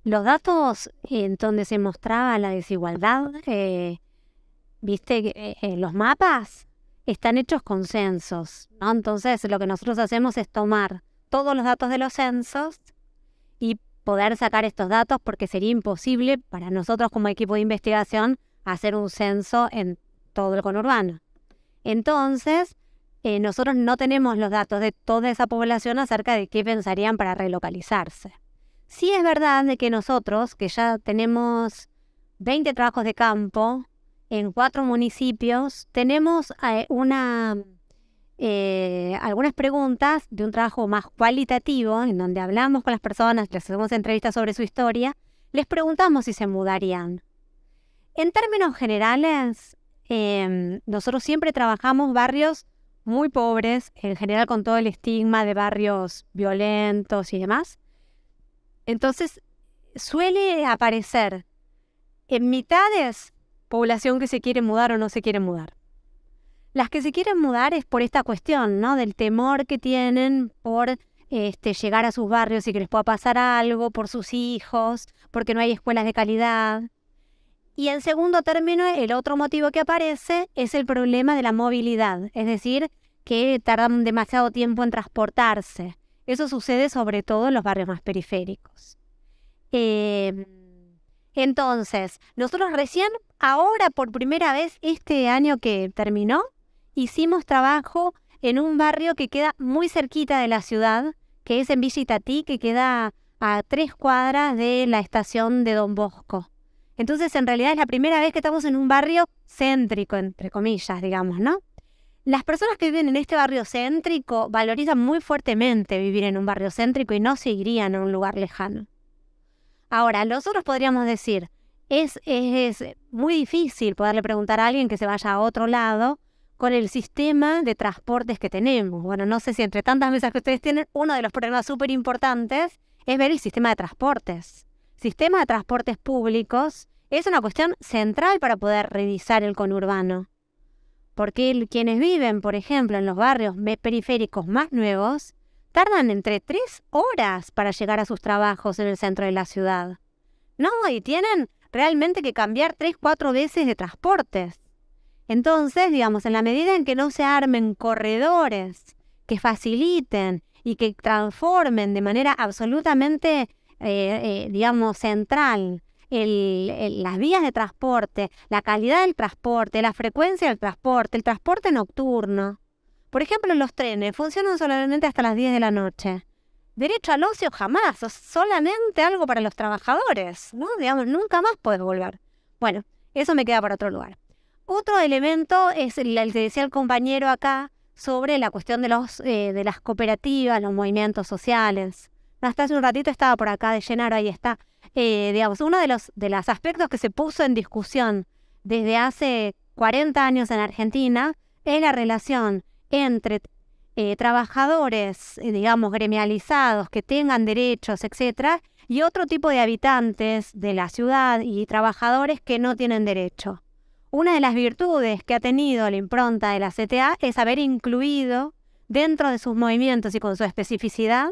Los datos en donde se mostraba la desigualdad, viste, los mapas están hechos con censos, ¿no? Entonces lo que nosotros hacemos es tomar todos los datos de los censos y poder sacar estos datos, porque sería imposible para nosotros como equipo de investigación hacer un censo en todo el conurbano. Entonces, nosotros no tenemos los datos de toda esa población acerca de qué pensarían para relocalizarse. Sí es verdad de que nosotros, que ya tenemos 20 trabajos de campo en 4 municipios, tenemos algunas preguntas de un trabajo más cualitativo, en donde hablamos con las personas, les hacemos entrevistas sobre su historia, les preguntamos si se mudarían. En términos generales, nosotros siempre trabajamos barrios muy pobres, en general con todo el estigma de barrios violentos y demás. Entonces, suele aparecer en mitades población que se quiere mudar o no se quiere mudar. Las que se quieren mudar es por esta cuestión, ¿no? Del temor que tienen por llegar a sus barrios y que les pueda pasar algo, por sus hijos, porque no hay escuelas de calidad. Y en segundo término, el otro motivo que aparece es el problema de la movilidad, es decir, que tardan demasiado tiempo en transportarse. Eso sucede sobre todo en los barrios más periféricos. Entonces, nosotros recién, ahora por primera vez, este año que terminó, hicimos trabajo en un barrio que queda muy cerquita de la ciudad, que es en Villa Itatí, que queda a 3 cuadras de la estación de Don Bosco. Entonces, en realidad es la primera vez que estamos en un barrio céntrico, entre comillas, digamos, ¿no? Las personas que viven en este barrio céntrico valorizan muy fuertemente vivir en un barrio céntrico y no se irían a un lugar lejano. Ahora, nosotros podríamos decir, es muy difícil poderle preguntar a alguien que se vaya a otro lado con el sistema de transportes que tenemos. Bueno, no sé si entre tantas mesas que ustedes tienen, uno de los problemas súper importantes es ver el sistema de transportes. Sistema de transportes públicos es una cuestión central para poder revisar el conurbano. Porque quienes viven, por ejemplo, en los barrios periféricos más nuevos, tardan entre 3 horas para llegar a sus trabajos en el centro de la ciudad. No, y tienen realmente que cambiar 3-4 veces de transportes. Entonces, digamos, en la medida en que no se armen corredores que faciliten y que transformen de manera absolutamente, digamos, central las vías de transporte, la calidad del transporte, la frecuencia del transporte, el transporte nocturno. Por ejemplo, los trenes funcionan solamente hasta las 10 de la noche. Derecho al ocio jamás, es solamente algo para los trabajadores, ¿no? Digamos, nunca más puedes volver. Bueno, eso me queda para otro lugar. Otro elemento es el que decía el compañero acá sobre la cuestión de las cooperativas, los movimientos sociales. Hasta hace un ratito estaba por acá de Llenaro, ahí está. Digamos, uno de los aspectos que se puso en discusión desde hace 40 años en Argentina es la relación entre trabajadores, digamos, gremializados, que tengan derechos, etcétera, y otro tipo de habitantes de la ciudad y trabajadores que no tienen derecho. Una de las virtudes que ha tenido la impronta de la CTA es haber incluido dentro de sus movimientos y con su especificidad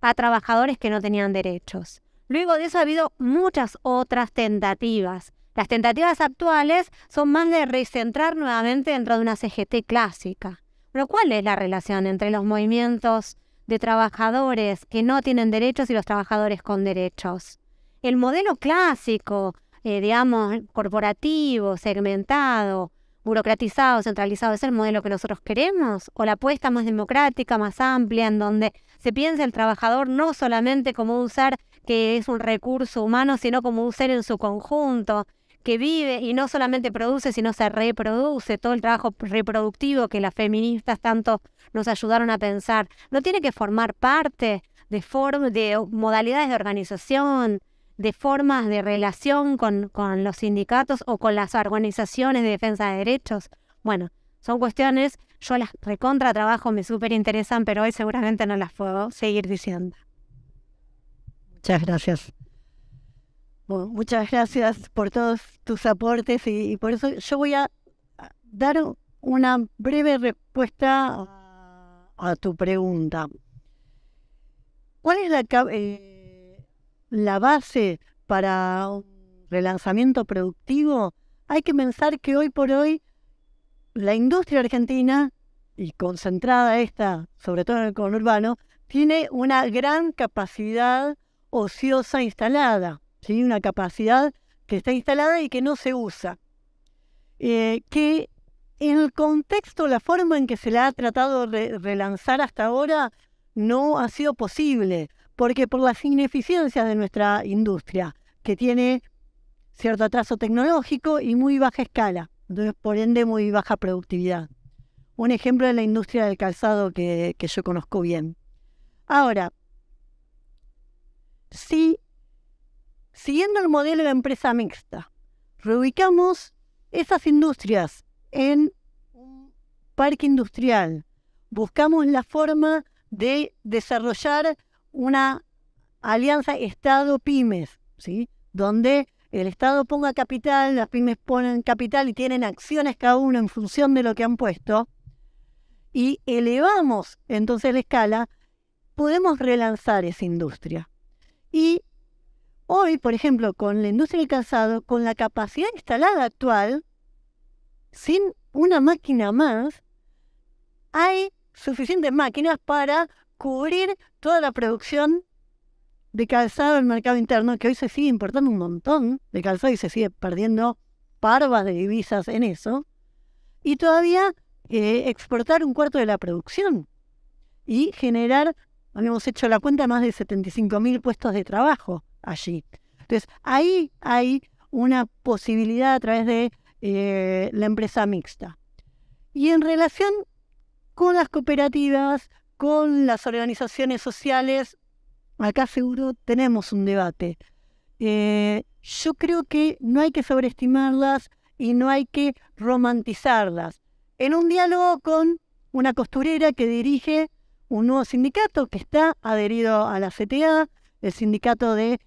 a trabajadores que no tenían derechos. Luego de eso ha habido muchas otras tentativas. Las tentativas actuales son más de recentrar nuevamente dentro de una CGT clásica. Pero ¿cuál es la relación entre los movimientos de trabajadores que no tienen derechos y los trabajadores con derechos? El modelo clásico, digamos, corporativo, segmentado, burocratizado, centralizado, ¿es el modelo que nosotros queremos? ¿O la apuesta más democrática, más amplia, en donde se piensa el trabajador no solamente como un ser que es un recurso humano, sino como un ser en su conjunto, que vive y no solamente produce, sino se reproduce? Todo el trabajo reproductivo que las feministas tanto nos ayudaron a pensar, ¿no tiene que formar parte de modalidades de organización, de formas de relación con los sindicatos o con las organizaciones de defensa de derechos? Bueno, son cuestiones yo las recontra trabajo, me súper interesan, pero hoy seguramente no las puedo seguir diciendo. Muchas gracias. Bueno, muchas gracias por todos tus aportes y por eso yo voy a dar una breve respuesta a tu pregunta. ¿Cuál es la base para un relanzamiento productivo? Hay que pensar que hoy por hoy la industria argentina, y concentrada esta, sobre todo en el conurbano, tiene una gran capacidad ociosa instalada, ¿sí? Una capacidad que está instalada y que no se usa. Que en el contexto, la forma en que se la ha tratado de relanzar hasta ahora no ha sido posible, porque por las ineficiencias de nuestra industria, que tiene cierto atraso tecnológico y muy baja escala, entonces por ende muy baja productividad. Un ejemplo es la industria del calzado que yo conozco bien. Ahora, si siguiendo el modelo de empresa mixta, reubicamos esas industrias en un parque industrial, buscamos la forma de desarrollar una alianza Estado-Pymes, ¿sí? Donde el Estado ponga capital, las pymes ponen capital y tienen acciones cada uno en función de lo que han puesto, y elevamos entonces la escala, podemos relanzar esa industria. Y hoy, por ejemplo, con la industria del calzado, con la capacidad instalada actual, sin una máquina más, hay suficientes máquinas para cubrir toda la producción de calzado en el mercado interno, que hoy se sigue importando un montón de calzado y se sigue perdiendo parvas de divisas en eso, y todavía exportar un cuarto de la producción y generar, habíamos hecho la cuenta, más de 75.000 puestos de trabajo allí. Entonces, ahí hay una posibilidad a través de la empresa mixta. Y en relación con las cooperativas, con las organizaciones sociales, acá seguro tenemos un debate. Yo creo que no hay que sobreestimarlas y no hay que romantizarlas. En un diálogo con una costurera que dirige un nuevo sindicato que está adherido a la CTA, el sindicato de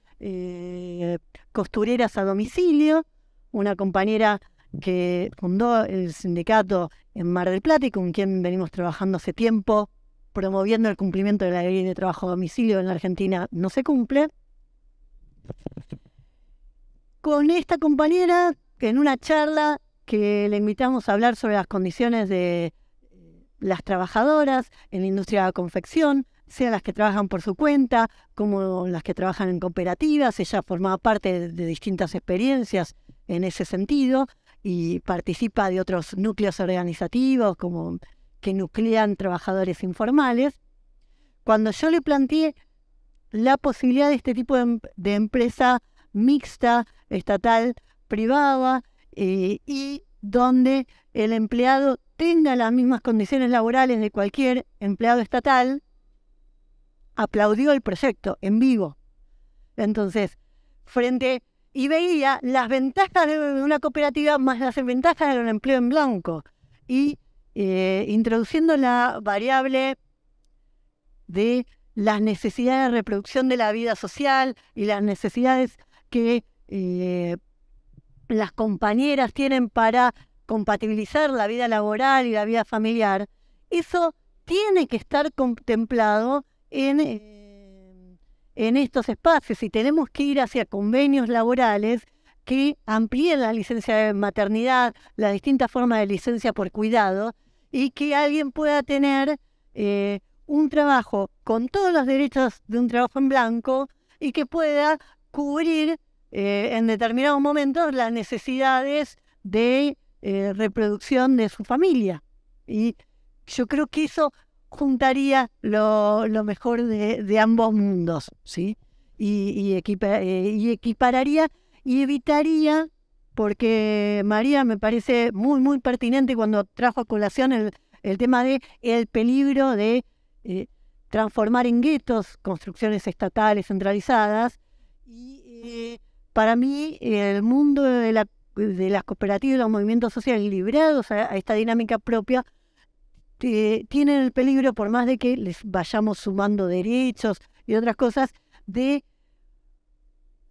costureras a domicilio, una compañera que fundó el sindicato en Mar del Plata y con quien venimos trabajando hace tiempo, promoviendo el cumplimiento de la ley de trabajo a domicilio en la Argentina, no se cumple. Con esta compañera, en una charla que le invitamos a hablar sobre las condiciones de las trabajadoras en la industria de la confección, sean las que trabajan por su cuenta, como las que trabajan en cooperativas. Ella formaba parte de distintas experiencias en ese sentido y participa de otros núcleos organizativos como que nuclean trabajadores informales. Cuando yo le planteé la posibilidad de este tipo de empresa mixta, estatal, privada, y donde el empleado tenga las mismas condiciones laborales de cualquier empleado estatal, aplaudió el proyecto en vivo. Entonces, y veía las ventajas de una cooperativa más las ventajas del empleo en blanco, y introduciendo la variable de las necesidades de reproducción de la vida social y las necesidades que las compañeras tienen para compatibilizar la vida laboral y la vida familiar, eso tiene que estar contemplado en estos espacios, y tenemos que ir hacia convenios laborales que amplíen la licencia de maternidad, las distintas formas de licencia por cuidado, y que alguien pueda tener un trabajo con todos los derechos de un trabajo en blanco y que pueda cubrir en determinados momentos las necesidades de reproducción de su familia. Y yo creo que eso juntaría lo mejor de ambos mundos, ¿sí? Y equipararía y evitaría, porque María me parece muy, muy pertinente cuando trajo a colación el tema de el peligro de transformar en guetos construcciones estatales centralizadas. Y para mí el mundo de las cooperativas y los movimientos sociales librados a esta dinámica propia tienen el peligro, por más de que les vayamos sumando derechos y otras cosas, de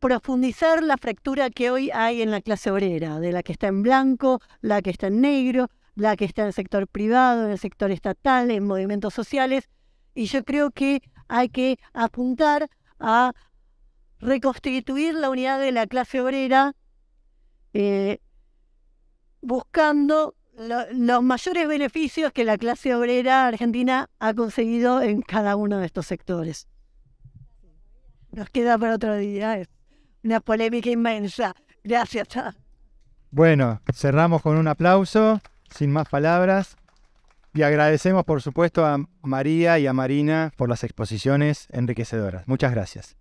profundizar la fractura que hoy hay en la clase obrera, de la que está en blanco, la que está en negro, la que está en el sector privado, en el sector estatal, en movimientos sociales. Y yo creo que hay que apuntar a reconstituir la unidad de la clase obrera, buscando los mayores beneficios que la clase obrera argentina ha conseguido en cada uno de estos sectores. Nos queda para otro día, es una polémica inmensa. Gracias. Bueno, cerramos con un aplauso, sin más palabras, y agradecemos por supuesto a María y a Marina por las exposiciones enriquecedoras. Muchas gracias.